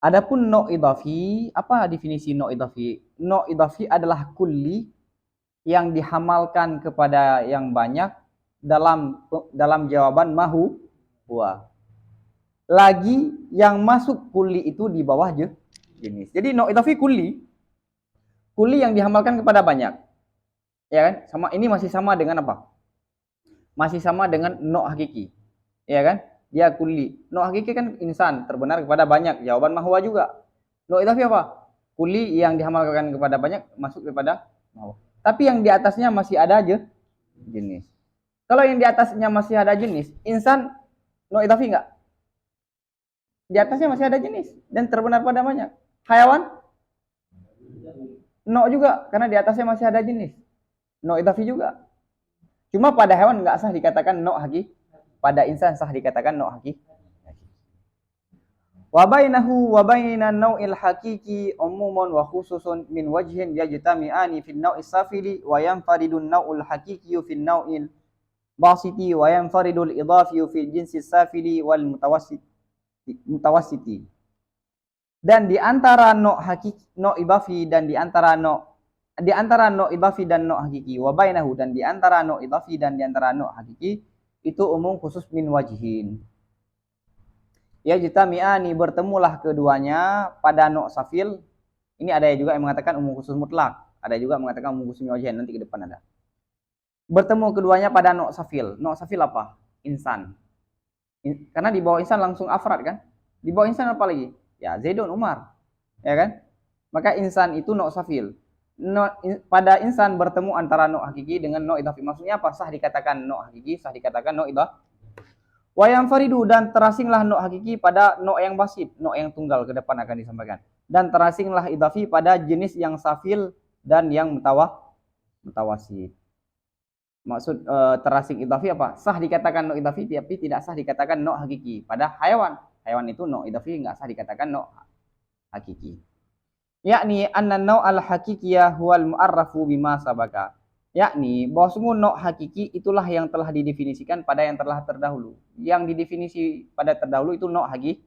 Adapun no idafi, apa definisi no idafi? No idafi adalah kulli yang dihamalkan kepada yang banyak dalam jawaban mahu huwa. Lagi yang masuk kulli itu di bawah jenis. Jadi no idafi kulli yang dihamalkan kepada banyak. Ya kan? Ini masih sama dengan apa? Masih sama dengan no hakiki. Ya kan? Dia kulli. No hakiki kan insan, terbenar kepada banyak. Jawaban mahuwa juga. No idafi apa? Kulli yang dihamalkan kepada banyak masuk kepada mahuwa. Tapi yang di atasnya masih ada aja jenis. Kalau yang di atasnya masih ada jenis, insan no idafi enggak? Di atasnya masih ada jenis dan terbenar pada banyak. Hayawan no juga karena di atasnya masih ada jenis. No idafi juga. Cuma pada hewan enggak sah dikatakan no haki. Pada insan sah dikatakan no haki. Wa bainahu wa bainan nau'il haqiqi umumun wa khususun min wajhin yajtami'ani fil nau'is safili wa yanfaridun nau'ul haqiqi fil nau'il basiti wa yanfaridul idafi fil jinsis safili wal mutawassiti. Dan di antara no hakiki no idafi dan di antara no idafi dan no hakiki wa bainahu dan di antara no idafi dan di antara no hakiki itu umum khusus min wajhin. Ya jitami'ani bertemulah keduanya pada no safil. Ini ada juga yang mengatakan umum khusus mutlak, ada juga mengatakan umum khusus wajhin, nanti ke depan ada. Bertemu keduanya pada no safil. No safil apa? Insan. Karena di bawah insan langsung afrad kan? Di bawah insan apa lagi? Ya Zaidun Umar. Ya kan? Maka insan itu no safil. Pada insan bertemu antara no hakiki dengan no idafi. Maksudnya apa? Sah dikatakan no hakiki, sah dikatakan no idafi. Wayang faridu dan terasinglah no hakiki pada no yang basit, no yang tunggal ke depan akan disampaikan. Dan terasinglah idafi pada jenis yang safil dan yang mutawasit. Maksud terasing idafi apa? Sah dikatakan no idafi tapi tidak sah dikatakan no hakiki. Pada hewan itu no idafi enggak sah dikatakan no hakiki. Yakni anna no al hakikiyah huwal mu'arrafu bima sabaka. Yakni bahwasanya no hakiki itulah yang telah didefinisikan pada yang telah terdahulu. Yang didefinisi pada terdahulu itu no hakiki.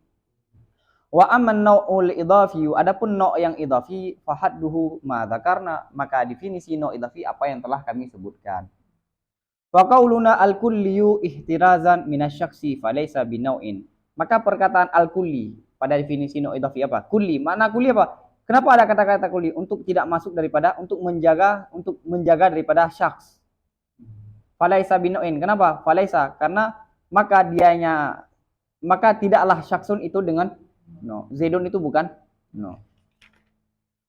Wa amman nau'ul idafi, adapun no yang idafi fahadduhu ma dzakarna, maka definisi no idafi apa yang telah kami sebutkan. Wa qauluna al-kulliyu ihtirazan minasyaksi falaysa binau'in. Maka perkataan al-kulli pada definisi no idafi apa? Kulli. Mana kulli apa? Kenapa ada kata-kata kulli? Untuk tidak masuk daripada, untuk menjaga daripada syaks. Falaisa binu'in. Kenapa? Falaisa. Karena maka tidaklah syaksun itu dengan no. Zaidun itu bukan no.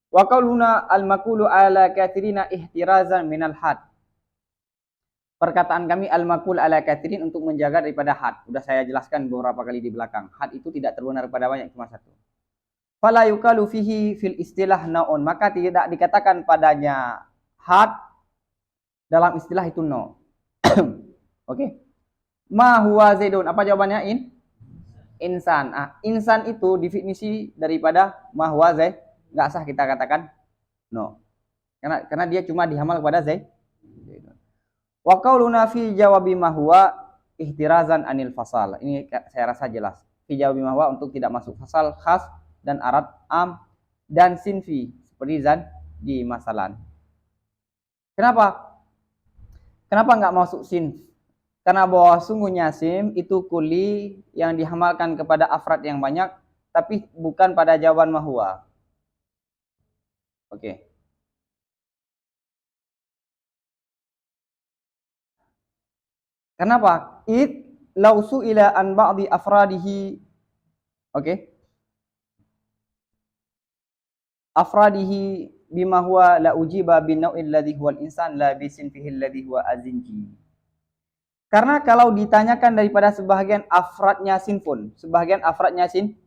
Wa qauluna al-maqulu ala kathirina ihtirazan minal had. Perkataan kami al-maqul ala kathirin untuk menjaga daripada had. Sudah saya jelaskan beberapa kali di belakang. Had itu tidak terbenar pada banyak, cuma satu. Fala yukalu fihi fil istilah naun, maka tidak dikatakan padanya had dalam istilah itu no. Oke. Ma huwa Zaidun, apa jawabannya? Insan. Insan itu definisi daripada ma huwa Zaid, enggak sah kita katakan no. Karena dia cuma dihamal kepada Zaid. Wa qauluna fi jawabi ma huwa ihtirazan anil fasal. Ini saya rasa jelas. Fi jawabi ma huwa untuk tidak masuk fasal khas dan arat am dan sinfi seperti zan di masalan. Kenapa? Kenapa nggak masuk sinf? Karena bahwa sungguhnya sim itu kuli yang dihamalkan kepada afrad yang banyak, tapi bukan pada jawaban mahua. Oke. Kenapa? Lausu ila an ba'di afradihi. Oke. Afradihi bima huwa la ujiba bin nau'il ladhi huwa al-insan la bisin fihi alladhi huwa azinji. Karena kalau ditanyakan daripada sebahagian afradnya sinfun, sebahagian afradnya sin,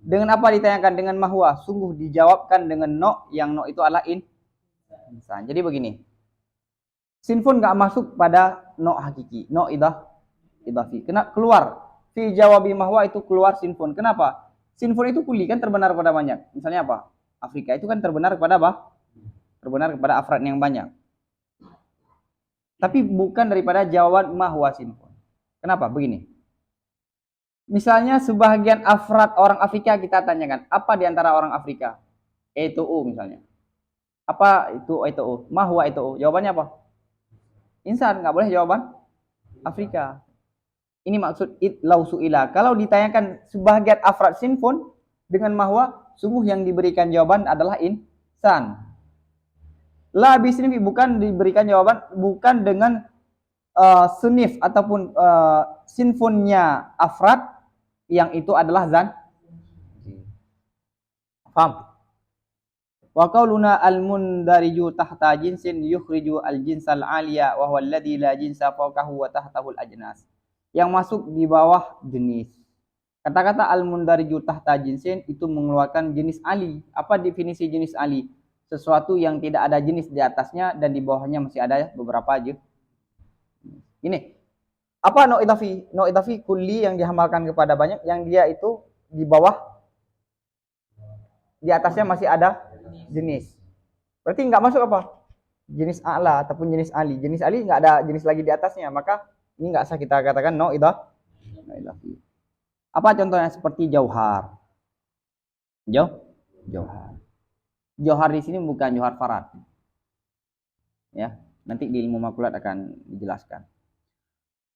dengan apa ditanyakan? Dengan mahwa. Sungguh dijawabkan dengan no, yang no itu adalah insan. Jadi begini, sinfun nggak masuk pada no hakiki, no idafi. Kena keluar. Fi jawabi mahwa itu keluar sinfun. Kenapa? Sinfun itu kuli kan terbenar pada banyak. Misalnya apa? Afrika itu kan terbenar kepada apa? Terbenar kepada afrad yang banyak. Tapi bukan daripada jawaban mahwa sinfun. Kenapa? Begini. Misalnya sebahagian afrad orang Afrika kita tanyakan, apa di antara orang Afrika? Itu misalnya. Apa itu mahwa itu? Jawabannya apa? Insan, nggak boleh jawaban Afrika. Ini maksud lausu ila. Kalau ditanyakan sebahagian afrad sinfun dengan mahwa, sungguh yang diberikan jawaban adalah insan. La bisnifi bukan diberikan jawaban bukan dengan sunif ataupun sinfunnya afrad yang itu adalah zan. Paham? Wa qauluna al-mundariju tahta jinsin yukhriju al-jinsal 'aliya wa huwa alladhi la jinsa fawqahu wa tahtahu al-ajnas. Yang masuk di bawah jenis. Kata-kata al-mundariju tahta jinsin itu mengeluarkan jenis ali. Apa definisi jenis ali? Sesuatu yang tidak ada jenis di atasnya dan di bawahnya masih ada beberapa aja. Ini apa no idafi? No idafi kulli yang dihamalkan kepada banyak, yang dia itu di bawah, di atasnya masih ada jenis. Berarti nggak masuk apa? Jenis a'la ataupun jenis ali. Jenis ali nggak ada jenis lagi di atasnya, maka ini nggak sah kita katakan no idafi. Apa contohnya? Seperti jauhar. Jauhar. Jauhar di sini bukan jauhar farad. Ya, nanti di ilmu makulat akan dijelaskan.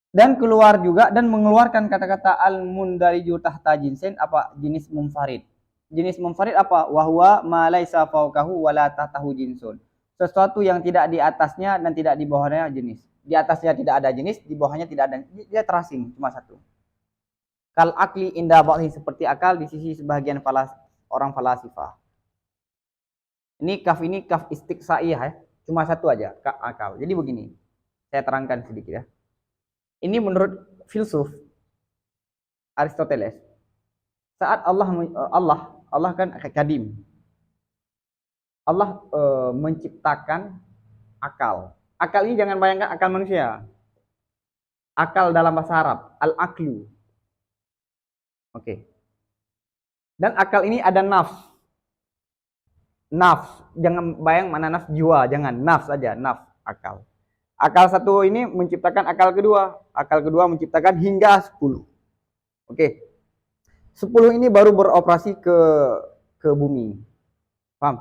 Dan keluar juga dan mengeluarkan kata-kata al-mundariju tahta jinsin apa? Jenis munfarid. Jenis munfarid apa? Wahwa ma laisa fawqahu wa la tahtahu jinsun. Sesuatu yang tidak di atasnya dan tidak di bawahnya jenis. Di atasnya tidak ada jenis, di bawahnya tidak ada. Dia terasing cuma satu. Kal akli inda ba'dhi, seperti akal di sisi sebagian orang falasifah. Ini kaf istiqsaiyah ya. Cuma satu aja, akal. Jadi begini. Saya terangkan sedikit ya. Ini menurut filsuf Aristoteles. Saat Allah kan kadim. Allah menciptakan akal. Akal ini jangan bayangkan akal manusia. Akal dalam bahasa Arab, al-aqlu. Oke. Dan akal ini ada nafs. Nafs, jangan bayang mana nafs jiwa, jangan nafs saja, nafs akal. Akal satu ini menciptakan akal kedua menciptakan hingga 10. Oke. 10 ini baru beroperasi ke bumi. Paham?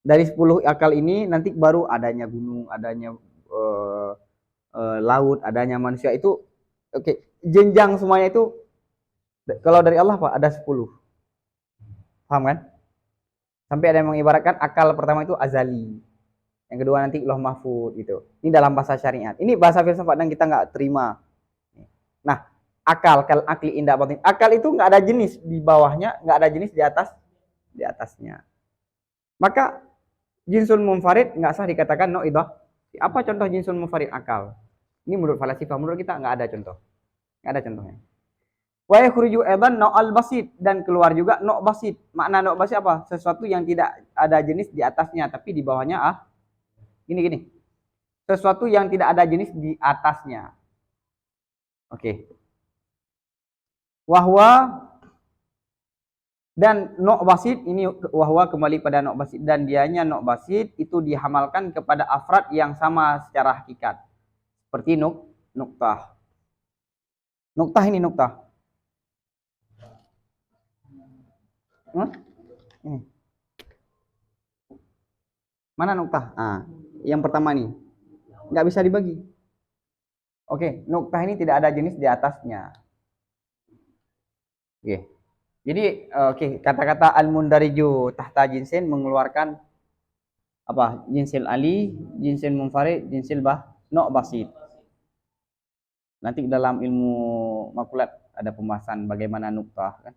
Dari 10 akal ini nanti baru adanya gunung, adanya laut, adanya manusia itu oke. Jenjang semuanya itu kalau dari Allah Pak ada 10. Paham kan? Sampai ada yang mengibaratkan akal pertama itu azali. Yang kedua nanti loh mahfud gitu. Ini dalam bahasa syariat. Ini bahasa filsafat dan kita nggak terima. Nah, akal akli indah batin. Akal itu nggak ada jenis di bawahnya, nggak ada jenis di atasnya. Maka jinsun munfarid nggak sah dikatakan no idah. Apa contoh jinsun munfarid akal? Ini menurut falasifah, menurut kita nggak ada contoh. Nggak ada contohnya. Wa yakhruju aidan na'al basit, dan keluar juga no' basit. Makna no' basit apa? Sesuatu yang tidak ada jenis di atasnya tapi di bawahnya gini. Sesuatu yang tidak ada jenis di atasnya. Oke. Wahwa dan no' basit ini wahwa kembali pada no' basit, dan dianya no' basit itu dihamalkan kepada afrad yang sama secara hakikat. Seperti nuktah. Nuktah ini nuktah. Ini. Mana nuktah? Yang pertama nih. Nggak bisa dibagi. Oke, nuktah ini tidak ada jenis di atasnya. Oke. Jadi kata-kata al-mundariju tahta jinsin mengeluarkan apa? Jinsil ali, jinsil munfarid, jinsil basit. Nanti dalam ilmu makulat ada pembahasan bagaimana nuktah kan.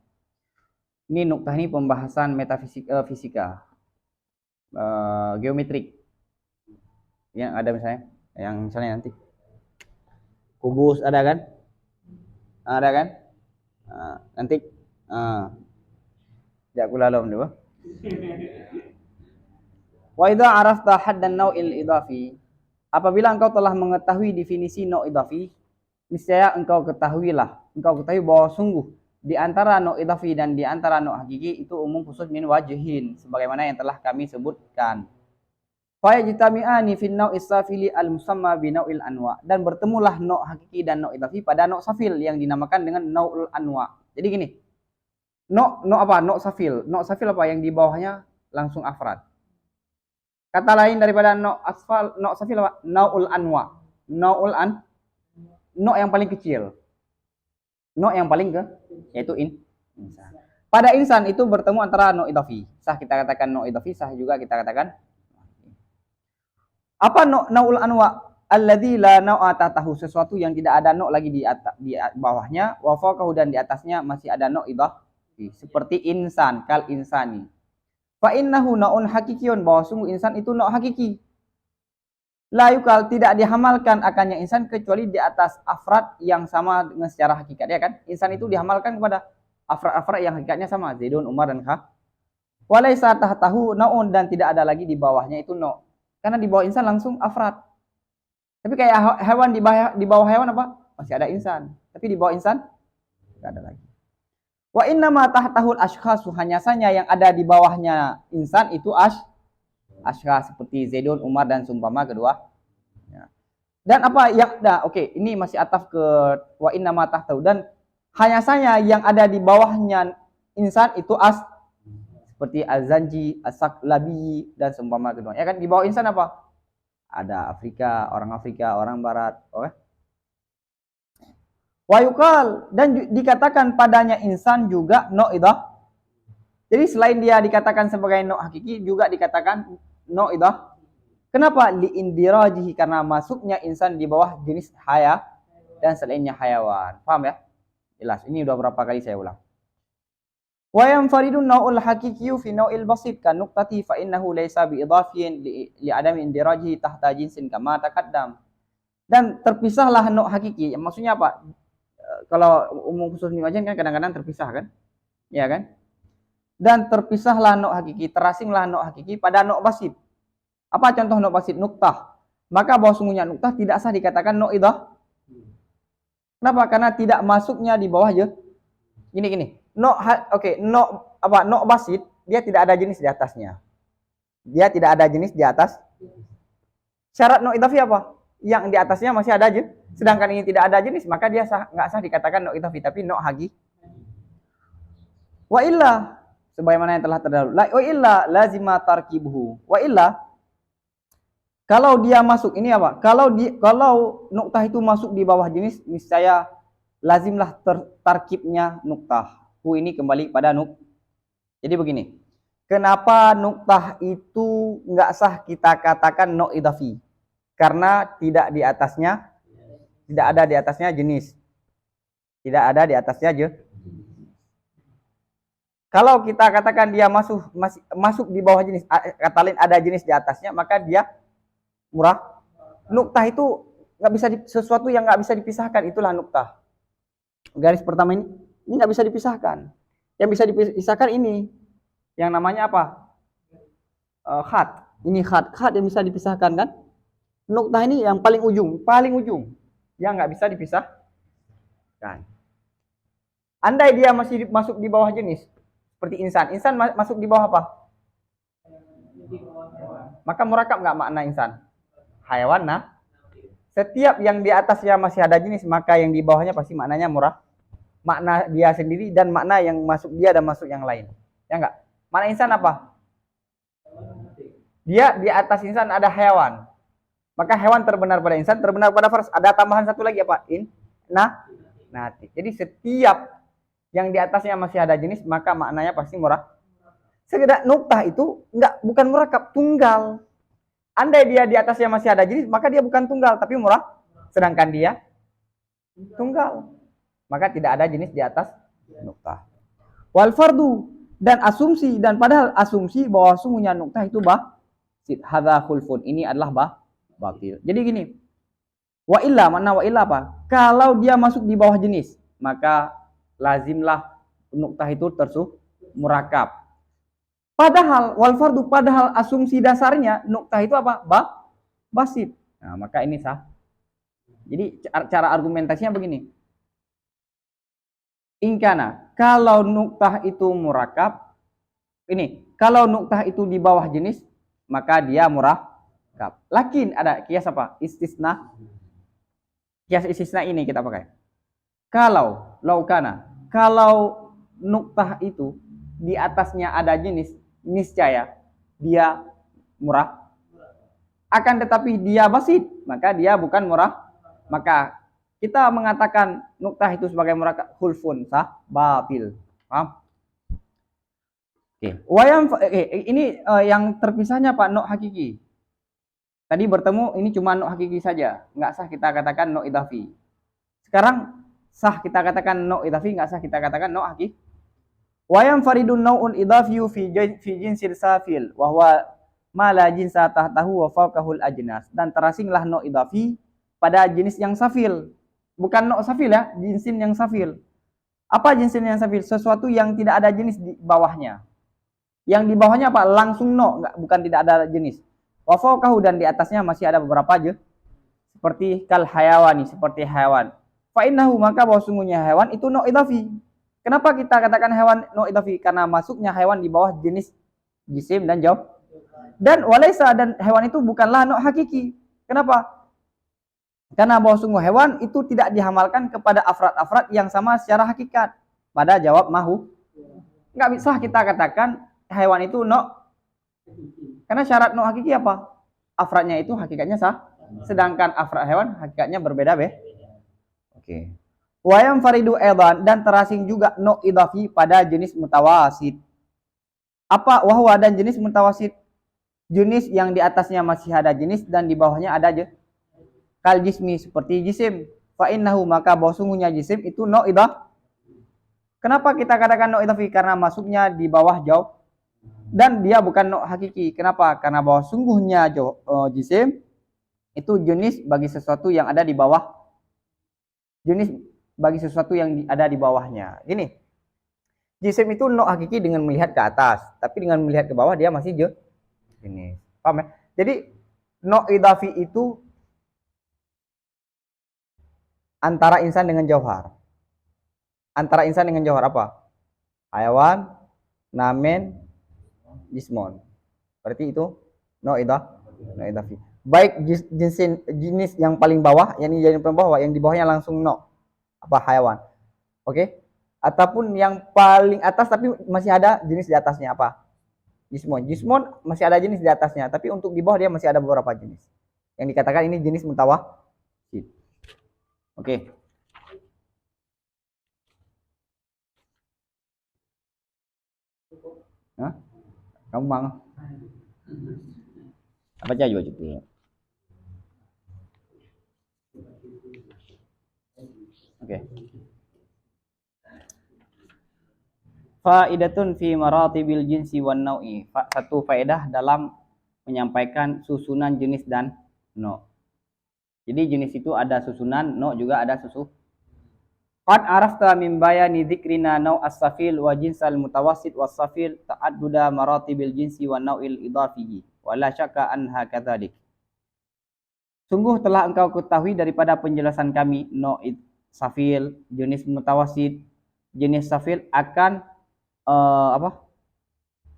Ini nuktah ini pembahasan fisika. Geometrik. Yang ada misalnya nanti kubus ada kan? Ada kan? Nanti jakulalom dulu. Wa idza arafta haddan nau'il idafi, apabila engkau telah mengetahui definisi nau' idafi, niscaya engkau ketahui bahwa sungguh di antara nau' idafi dan di antara nau' hakiki itu umum khusus min wajhin, sebagaimana yang telah kami sebutkan. Fa yajtami'ani fi nau'is safili al-musamma bi nau'il anwa, dan bertemulah nau' hakiki dan nau' idafi pada nau' safil yang dinamakan dengan nau'ul anwa. Jadi gini. Nau' safil. Nau' safil apa? Yang di bawahnya langsung afrad. Kata lain daripada nau' safil apa? Nau'ul anwa. Nau' yang paling kecil. Nau' yang paling yaitu insan. Pada insan itu bertemu antara nau' idafi. Sah kita katakan nau' idafi, sah juga kita katakan. Apa nau'ul anwa? Alladzi la nau'a tahtahu, sesuatu yang tidak ada nau' lagi di bawahnya, wa fawqahu, dan di atasnya masih ada nau' idafi. Seperti insan, kal insani. Fa innahu nau'un hakikiyun, bahwa sungguh insan itu nau' hakiki. La yukal, tidak dihamalkan akannya insan kecuali di atas afrad yang sama dengan secara hakikat, ya kan? Insan itu dihamalkan kepada afrad yang hakikatnya sama, Zaidun, Umar, dan Kha. Walaysa tahtahu nau'un, dan tidak ada lagi di bawahnya itu nau'. Karena di bawah insan langsung afrad. Tapi kayak hewan, di bawah hewan apa? Masih ada insan. Tapi di bawah insan tidak ada lagi. Wa innama tahtahul ashkhasu, hanya saja yang ada di bawahnya insan itu ashkhas, seperti Zaidun, Umar, dan sumpama kedua. Ya. Dan apa yang ini masih ataf ke wa innama tahtahu, dan hanya saja yang ada di bawahnya insan itu seperti az-zanji, as-saklabi, dan seumpama kedua. Ya kan, di bawah insan apa? Ada Afrika, orang barat, oke? Wa yuqal, dan dikatakan padanya insan juga nau' idah. Jadi selain dia dikatakan sebagai nau' hakiki, juga dikatakan nau' idah. Kenapa? Li indirajihi, karena masuknya insan di bawah jenis haya dan selainnya hayawan. Paham ya? Jelas. Ini udah berapa kali saya ulang. Wa yanfaridun nau'ul haqiqiyyu fi nau'il basit kan nuqtati fa innahu laysa bi idhafiyin li adami indirajihi tahta jinsin kama taqaddam. Dan terpisahlah nau' hakiki. Maksudnya apa? Kalau umum khusus wajan kan kadang-kadang terpisah kan? Ya kan? Dan terpisahlah nau' hakiki, terasinglah nau' hakiki pada nau' basit. Apa contoh nau' basit? Nuktah. Maka bahwa sungguhnya nuktah tidak sah dikatakan nau' idah. Kenapa? Karena tidak masuknya di bawah aja. Gini. Nau' basit, dia tidak ada jenis di atasnya. Dia tidak ada jenis di atas. Syarat nau' idafi apa? Yang di atasnya masih ada jenis. Sedangkan ini tidak ada jenis, maka dia nggak sah dikatakan nau' idafi, tapi nau' hagi. Wa illa, sebagaimana yang telah terdahulu. Wa illa lazima tarkibuhu. Wa illa, kalau dia masuk, ini apa? Kalau nuktah itu masuk di bawah jenis, niscaya lazimlah tarkibnya nuktah. Ini kembali pada Jadi begini, kenapa nuktah itu nggak sah kita katakan nau' idafi? Karena tidak ada di atasnya jenis. Tidak ada di atasnya Kalau kita katakan dia masuk di bawah jenis, kata lain ada jenis di atasnya, maka dia murah. Nuktah itu sesuatu yang nggak bisa dipisahkan, itulah nuktah. Garis pertama ini nggak bisa dipisahkan. Yang bisa dipisahkan ini, yang namanya apa? Khat. Ini khat yang bisa dipisahkan kan? Nuktah ini yang paling ujung, yang nggak bisa dipisahkan. Andai dia masih masuk di bawah jenis, seperti insan masuk di bawah apa? Maka murakab nggak makna insan? Hayawan, nah. Setiap yang di atasnya masih ada jenis, maka yang di bawahnya pasti maknanya makna dia sendiri, dan makna yang masuk dia dan masuk yang lain. Ya enggak? Mana insan apa? Dia di atas insan ada hewan. Maka hewan terbenar pada insan, terbenar pada fars. Ada tambahan satu lagi apa? Nati. Jadi setiap yang di atasnya masih ada jenis, maka maknanya pasti murah. Sekedar nuktah itu bukan murakab, tunggal. Andai dia di atasnya masih ada jenis, maka dia bukan tunggal, tapi murah. Sedangkan dia tunggal. Maka tidak ada jenis di atas nuktah. Wal fardu, dan asumsi, dan padahal asumsi bahwa sungguhnya nuktah itu hadza khulfun, ini adalah batil. Jadi gini, wa illa, makna wa illa apa? Kalau dia masuk di bawah jenis, maka lazimlah nuktah itu murakab. Padahal wal fardu, padahal asumsi dasarnya nuktah itu apa? Basit. Nah, maka ini sah. Jadi cara argumentasinya begini. Ingkana, kalau nuktah itu murakab, ini, kalau nuktah itu di bawah jenis, maka dia murakab. Lakin ada kias apa? Istisna. Kias istisna ini kita pakai. Kalau laukana, kalau nuktah itu di atasnya ada jenis, niscaya dia murah. Akan tetapi dia basit, maka dia bukan murah. Maka kita mengatakan nuktah itu sebagai murakab khulfun sah, batil. Paham? Oke. Ini yang terpisahnya Pak nok hakiki. Tadi bertemu ini cuma nok hakiki saja, nggak sah kita katakan nok idafi. Sekarang sah kita katakan nok idafi, nggak sah kita katakan nok hakiki. Wayam faridun nau'ul idafiyu fi jinsil safil wa huwa ma la jinsa tahtahu wa fawqahul ajnas. Dan terasinglah nok idafi pada jenis yang safil. Bukan nok safil ya, jinsin yang safil. Apa jinsin yang safil? Sesuatu yang tidak ada jenis di bawahnya. Yang di bawahnya apa? Langsung bukan tidak ada jenis. Wa fawqahu, dan di atasnya masih ada beberapa aja. Seperti kal hayawani, seperti hewan. Fa innahu, maka bahwa sungguhnya hewan itu nok idafi. Kenapa kita katakan hewan no idafi? Karena masuknya hewan di bawah jenis jisim dan jawab. Dan walaisa, dan hewan itu bukanlah no hakiki. Kenapa? Karena bahwa sungguh hewan itu tidak dihamalkan kepada afrad-afrad yang sama secara hakikat. Pada jawab mahu. Nggak bisa kita katakan hewan itu no. Karena syarat no hakiki apa? Afradnya itu hakikatnya sah. Sedangkan afrad hewan hakikatnya berbeda. Oke. Wayam faridu edan, dan terasing juga no idafi pada jenis mutawasid. Apa wahwa, dan jenis mutawasid? Jenis yang di atasnya masih ada jenis dan di bawahnya ada aja. Kal jismi, seperti jisim. Fa innahu, maka bahwa sungguhnya jisim itu no idaf. Kenapa kita katakan no idafi? Karena masuknya di bawah jawab. Dan dia bukan no hakiki. Kenapa? Karena bahwa sungguhnya jisim itu jenis bagi sesuatu yang ada di bawah. Jenis bagi sesuatu yang ada di bawahnya. Gini, jisim itu no hakiki dengan melihat ke atas, tapi dengan melihat ke bawah dia masih jenis. Paham ya? Jadi no idafi itu antara insan dengan jauhar. Antara insan dengan jauhar apa? Hayawan, namen, jismon. Berarti itu no idafi. Baik jenis yang paling bawah, yang di bawahnya langsung no. Apa hayawan, oke? Ataupun yang paling atas tapi masih ada jenis di atasnya apa? Jismon masih ada jenis di atasnya, tapi untuk di bawah dia masih ada beberapa jenis. Yang dikatakan ini jenis mutawasid. Oke. Hah? Kamu mau? Apa aja juga gitu. Oke. Faidatun fi maratibil jinsi wan nau'i. Satu faedah dalam menyampaikan susunan jenis dan no. Jadi jenis itu ada susunan, no juga ada susu. Qad arafta min bayani dzikrina nau' as-safil wa jinsal mutawassit was-safil ta'adduda maratibil jinsi wan nau'il idafi. Wa la syakka anha kadzalik. Sungguh telah engkau ketahui daripada penjelasan kami no safil, jenis mutawasid, jenis safil akan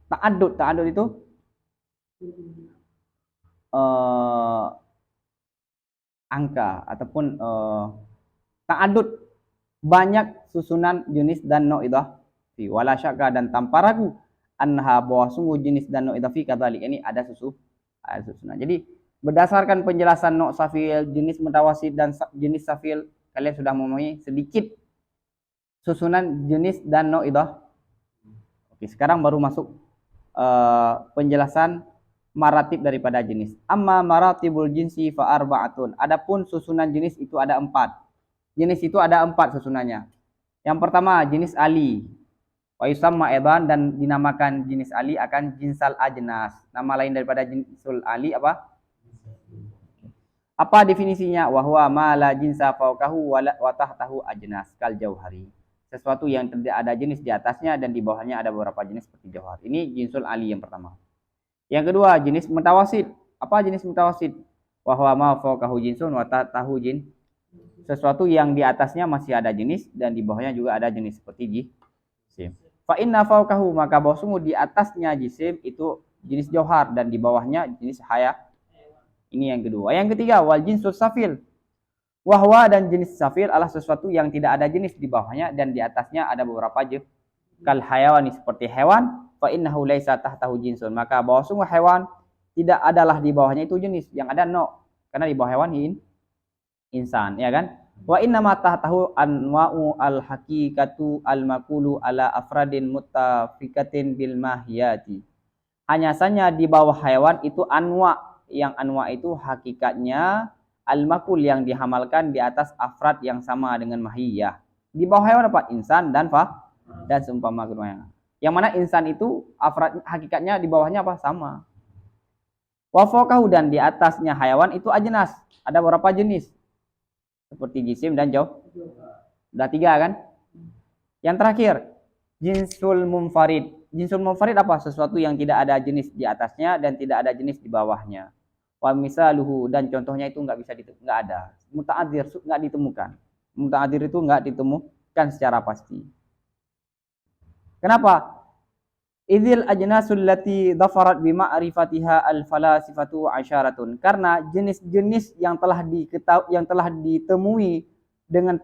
ta'addud itu angka ataupun ta'addud, banyak susunan jenis dan no idafi. Wala syakka, dan tanpa ragu, anha bahwa sungguh jenis dan no idafi kadzalik. Ini ada susunan. Jadi berdasarkan penjelasan no safil, jenis mutawasid dan jenis safil, kalian sudah memahami sedikit susunan jenis dan no idah. Oke, sekarang baru masuk penjelasan maratib daripada jenis. Amma maratibul jinsi fa arba'atun. Adapun susunan jenis itu ada 4. Jenis itu ada 4 susunannya. Yang pertama jenis ali. Wa yusamma aidan, dan dinamakan jenis ali akan jinsal ajnas. Nama lain daripada jinsul ali apa? Apa definisinya? Wa huwa ma la jinsa fawqahu wa tahtahu ajnas kal jauhari. Sesuatu yang tidak ada jenis di atasnya dan di bawahnya ada beberapa jenis seperti jauhar. Ini jinsul ali yang pertama. Yang kedua, jenis mutawasid. Apa jenis mutawasid? Wa huwa ma fawqahu jinsun wa tahtahu jin. Sesuatu yang di atasnya masih ada jenis dan di bawahnya juga ada jenis seperti jisim. Fa inna fawqahu, maka bahwa sungguh di atasnya jisim itu jenis jauhar dan di bawahnya jenis haya. Ini yang kedua. Yang ketiga, wal jinsus safil. Wahwa, dan jenis safil adalah sesuatu yang tidak ada jenis di bawahnya dan di atasnya ada beberapa jenis. Kal hayawani, seperti hewan. Fa innahu laisa tahtahu jinsun, maka bahwa sungguh hewan tidak adalah di bawahnya itu jenis, yang ada no, karena di bawah hewan insan, ya kan? Wa inna ma tahtahu anwa'u al haqiqatu al maqulu ala afradin muttafikatin bil mahiyati. Hanya saja di bawah hewan itu anwa, yang anwa itu hakikatnya al-makul yang dihamalkan di atas afrad yang sama dengan mahiyah. Di bawah hewan apa? Insan dan seumpama keduanya. Yang mana insan itu afrad hakikatnya di bawahnya apa? Sama. Wa fawqahu, dan di atasnya hayawan itu ajnas. Ada beberapa jenis. Seperti jisim dan jauh. Udah 3 kan? Yang terakhir, jinsul munfarid. Jinsul munfarid apa? Sesuatu yang tidak ada jenis di atasnya dan tidak ada jenis di bawahnya. Wa misaluhu, dan contohnya itu enggak ada. Muta'adzir enggak ditemukan. Muta'adzir itu enggak ditemukan secara pasti. Kenapa? Idzil ajnasul lati dhafarat bi ma'rifatiha al falasifatu asyaratun. Karena jenis-jenis yang telah ditemui dengan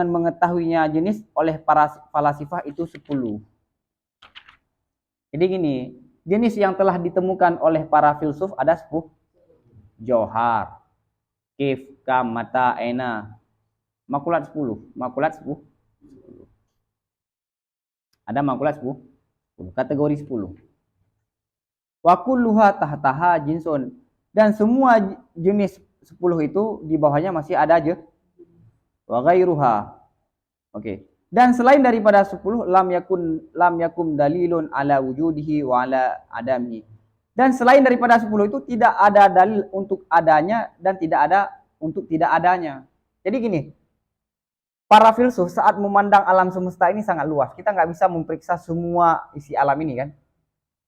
mengetahuinya jenis oleh para falasifah itu 10. Jadi gini, jenis yang telah ditemukan oleh para filsuf ada 10. Johar, kif, kam, mata, aina. Makulat 10. Ada makulat 10. Kategori 10. Wa kulluha tahtaha jinsun. Dan semua jenis 10 itu di bawahnya masih ada aja. Wa ghairuha. Oke. Dan selain daripada 10 lam yakun dalilun ala wujudihi wa ala adamihi. Dan selain daripada 10 itu tidak ada dalil untuk adanya dan tidak ada untuk tidak adanya. Jadi gini, para filsuf saat memandang alam semesta ini sangat luas. Kita nggak bisa memeriksa semua isi alam ini kan.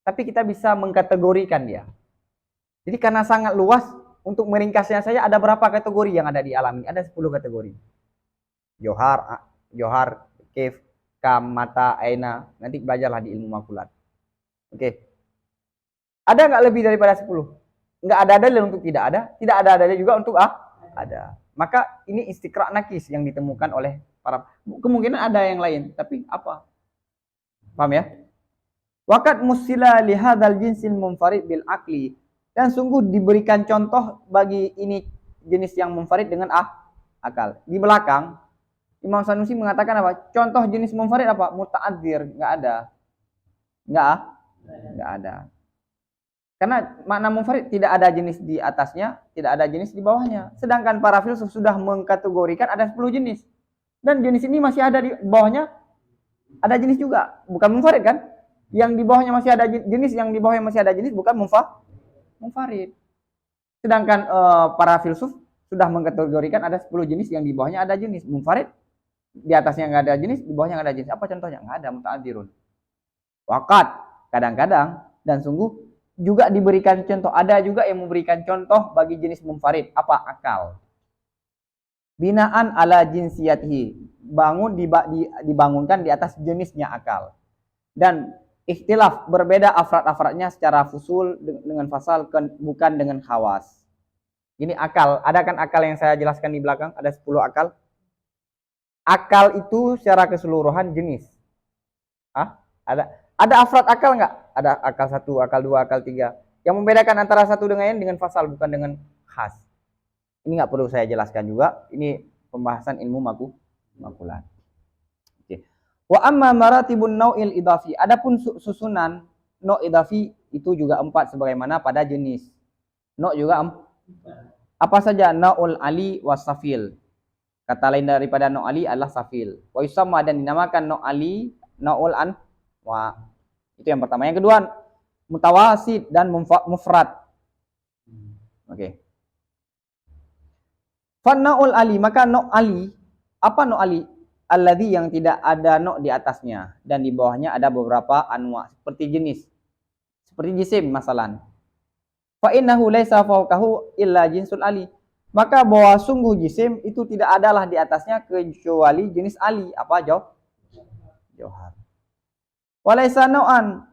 Tapi kita bisa mengkategorikan dia. Jadi karena sangat luas, untuk meringkasnya saja ada berapa kategori yang ada di alam ini? Ada 10 kategori. Johar, kif, kam, mata, aina. Nanti belajarlah di ilmu makulat. Oke. Ada nggak lebih daripada 10? Nggak ada dalil untuk tidak ada. Tidak ada dalil juga untuk ada. Maka ini istiqra' nakis yang ditemukan oleh para, kemungkinan ada yang lain, tapi apa? Paham ya? Waqad musila li hadzal jinsil munfarid bil aqli. Dan sungguh diberikan contoh bagi ini jenis yang munfarid dengan akal. Di belakang Imam Sanusi mengatakan apa? Contoh jenis munfarid apa? Muta'adzir, enggak ada. Enggak ada. Karena makna munfarid tidak ada jenis di atasnya, tidak ada jenis di bawahnya. Sedangkan para filsuf sudah mengkategorikan ada 10 jenis. Dan jenis ini masih ada di bawahnya, ada jenis juga. Bukan munfarid kan? Yang di bawahnya masih ada jenis, yang di bawahnya masih ada jenis, bukan munfarid. Sedangkan para filsuf sudah mengkategorikan ada 10 jenis, yang di bawahnya ada jenis. Munfarid, di atasnya nggak ada jenis, di bawahnya nggak ada jenis. Apa contohnya? Nggak ada, muta'adzirun. Waqad, kadang-kadang, dan sungguh juga diberikan contoh, ada juga yang memberikan contoh bagi jenis munfarid. Apa? Akal. Binaan ala jinsiyatihi, dibangunkan di atas jenisnya akal. Dan ikhtilaf, berbeda afrad-afradnya secara fusul dengan fasal, bukan dengan khawas. Ini akal, ada kan akal yang saya jelaskan di belakang, ada 10 akal. Akal itu secara keseluruhan jenis. Ada Ada afrad akal nggak? Ada akal 1, akal 2, akal 3. Yang membedakan antara satu dengan fasal, bukan dengan khas. Ini nggak perlu saya jelaskan juga. Ini pembahasan ilmu makulat. Oke. Wa amma maratibun nau'il idafi. Adapun susunan no' idafi itu juga 4 sebagaimana pada jenis. No' juga 4. Apa saja? Na'ul ali wasafil. Kata lain daripada no' ali adalah safil. Wa yusamma, dan dinamakan no' ali, na'ul wa. Itu yang pertama. Yang kedua, mutawasid dan mufrad. Oke. Fanna'ul ali, maka no' ali. Apa no' ali? Alladhi, yang tidak ada no' di atasnya dan di bawahnya ada beberapa anwa, seperti jenis. Seperti jisim masalan. Fa innahu laisa fawqahu illa jinsul ali. Maka bahwa sungguh jisim itu tidak adalah di atasnya kecuali jenis ali. Apa? Jauhar. Walaisa nau'an.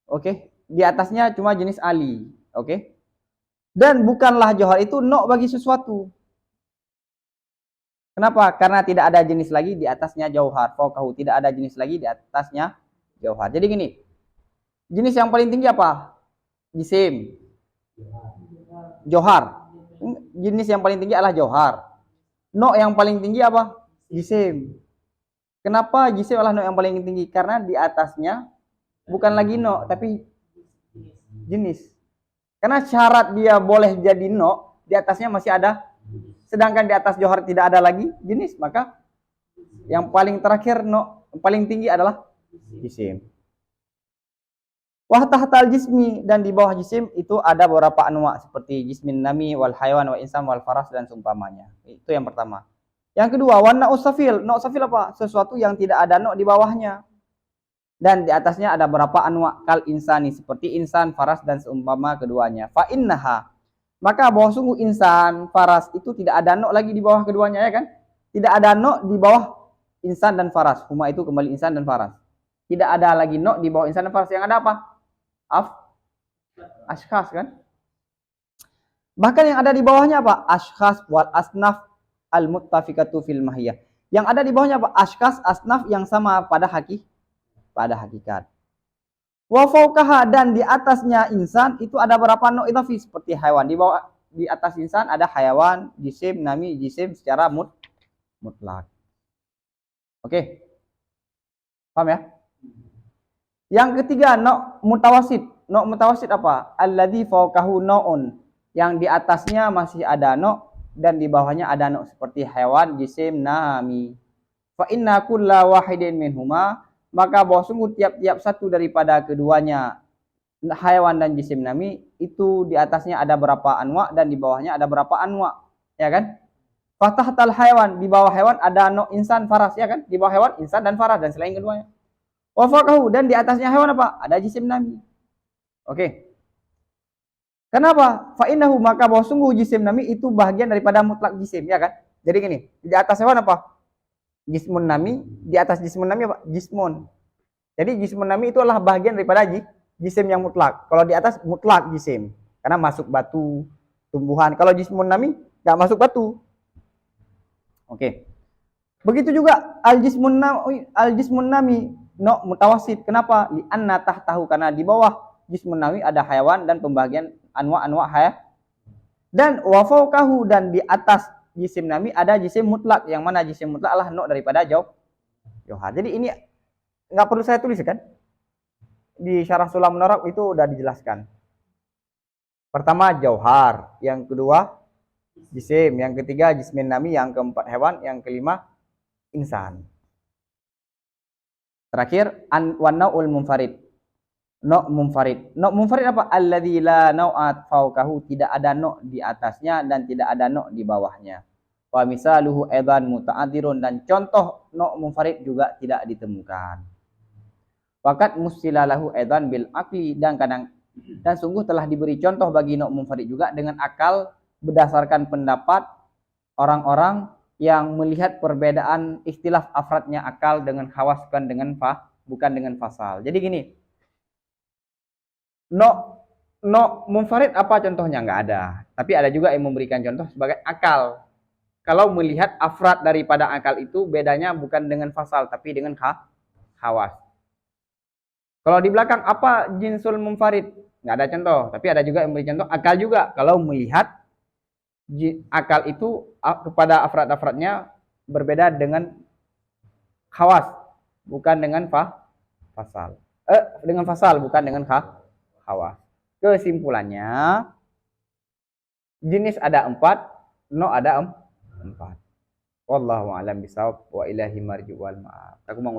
Oke, di atasnya cuma jenis ali. Oke. Dan bukanlah jauhar itu no' bagi sesuatu. Kenapa? Karena tidak ada jenis lagi di atasnya jauhar. Fawqahu, tidak ada jenis lagi di atasnya jauhar. Jadi gini. Jenis yang paling tinggi apa? Jisim. Jauhar. Jenis yang paling tinggi adalah jauhar. No yang paling tinggi apa? Jisim. Kenapa jisim adalah no yang paling tinggi? Karena di atasnya bukan lagi no, tapi jenis. Karena syarat dia boleh jadi no, di atasnya masih ada. Sedangkan di atas jauhar tidak ada lagi jenis, maka yang paling terakhir no, yang paling tinggi adalah jisim. Wah tahtal jismi, dan di bawah jisim itu ada beberapa anwa seperti jismin nami wal hayawan wa insan wal faras dan seumpamanya. Itu yang pertama. Yang kedua, wana usafil. No usafil apa? Sesuatu yang tidak ada no di bawahnya. Dan di atasnya ada beberapa anwa kal insani, seperti insan, faras dan seumpama keduanya. Fa innaha, maka bahwa sungguh insan, faras itu tidak ada no lagi di bawah keduanya, ya kan? Tidak ada no di bawah insan dan faras. Huma itu kembali insan dan faras. Tidak ada lagi no di bawah insan dan faras. Yang ada apa? Ashkhas, kan? Bahkan yang ada di bawahnya apa? Ashkhas wal asnaf al muttafiqatu fil mahiyah. Yang ada di bawahnya apa? Ashkhas, asnaf yang sama pada hakikat. Wa fawqaha, dan di atasnya insan itu ada berapa no idhafi seperti hewan. Di atas insan ada hayawan, jisim, nami, jisim secara mutlak. Oke. Paham ya? Yang ketiga, no mutawasid. No mutawasid apa? Alladzi fawqahu no'un. Yang di atasnya masih ada no dan di bawahnya ada no seperti hewan, jisim, nami. Fa inna kulla wahidin minhuma, maka bahwa sungguh tiap-tiap satu daripada keduanya, hewan dan jisim, nami, itu di atasnya ada berapa anwa dan di bawahnya ada berapa anwa, ya kan? Fatahtal hewan, di bawah hewan ada no insan, faras, ya kan? Di bawah hewan insan dan faras dan selain keduanya. Wafakahu, dan di atasnya hewan apa? Ada jisim, nami. Oke. Kenapa? Fa'innahu, maka bahwa sungguh jisim, nami itu bagian daripada mutlak jisim, ya kan? Jadi gini, di atas hewan apa? Jismun, nami. Di atas jismun, nami apa? Jismun. Jadi jismun, nami itu adalah bagian daripada jisim yang mutlak. Kalau di atas mutlak jisim, karena masuk batu, tumbuhan. Kalau jismun, nami nggak masuk batu. Oke. Begitu juga al-jismun nami no mutawasid. Kenapa? Li anna tahtahu, karena di bawah jismun nami ada hayawan dan pembagian anwa hayat. Dan wa fawqahu, dan di atas jisim nami ada jisim mutlak, yang mana jisim mutlak adalah no daripada jauhar. Jadi ini nggak perlu saya tulis, kan? Di Syarah Sulam Munarak itu udah dijelaskan. Pertama jauhar, yang kedua jisim, yang ketiga jismin nami, yang keempat hewan, yang kelima insan. Terakhir an-naul munfarid. No munfarid. No munfarid apa? Alladzi la nau'at fawqahu, tidak ada no di atasnya dan tidak ada no di bawahnya. Wa misaluhu aidan muta'adirun, dan contoh no munfarid juga tidak ditemukan. Waqad musilalahu aidan bil aqli, dan sungguh telah diberi contoh bagi no munfarid juga dengan akal, berdasarkan pendapat orang-orang yang melihat perbedaan ikhtilaf afradnya akal dengan khawas, bukan dengan fasal. Jadi gini, no munfarid apa contohnya? Nggak ada. Tapi ada juga yang memberikan contoh sebagai akal. Kalau melihat afrad daripada akal itu bedanya bukan dengan fasal tapi dengan khawas. Kalau di belakang apa jinsul munfarid? Nggak ada contoh, tapi ada juga yang beri contoh akal juga. Kalau melihat akal itu kepada afrad-afradnya berbeda dengan khawas, bukan dengan fasal. Dengan fasal, bukan dengan khawas. Kesimpulannya, jenis ada 4, no ada 4. Wallahu a'lam bishawab wa ilahi marji wal ma'ab. Aku mau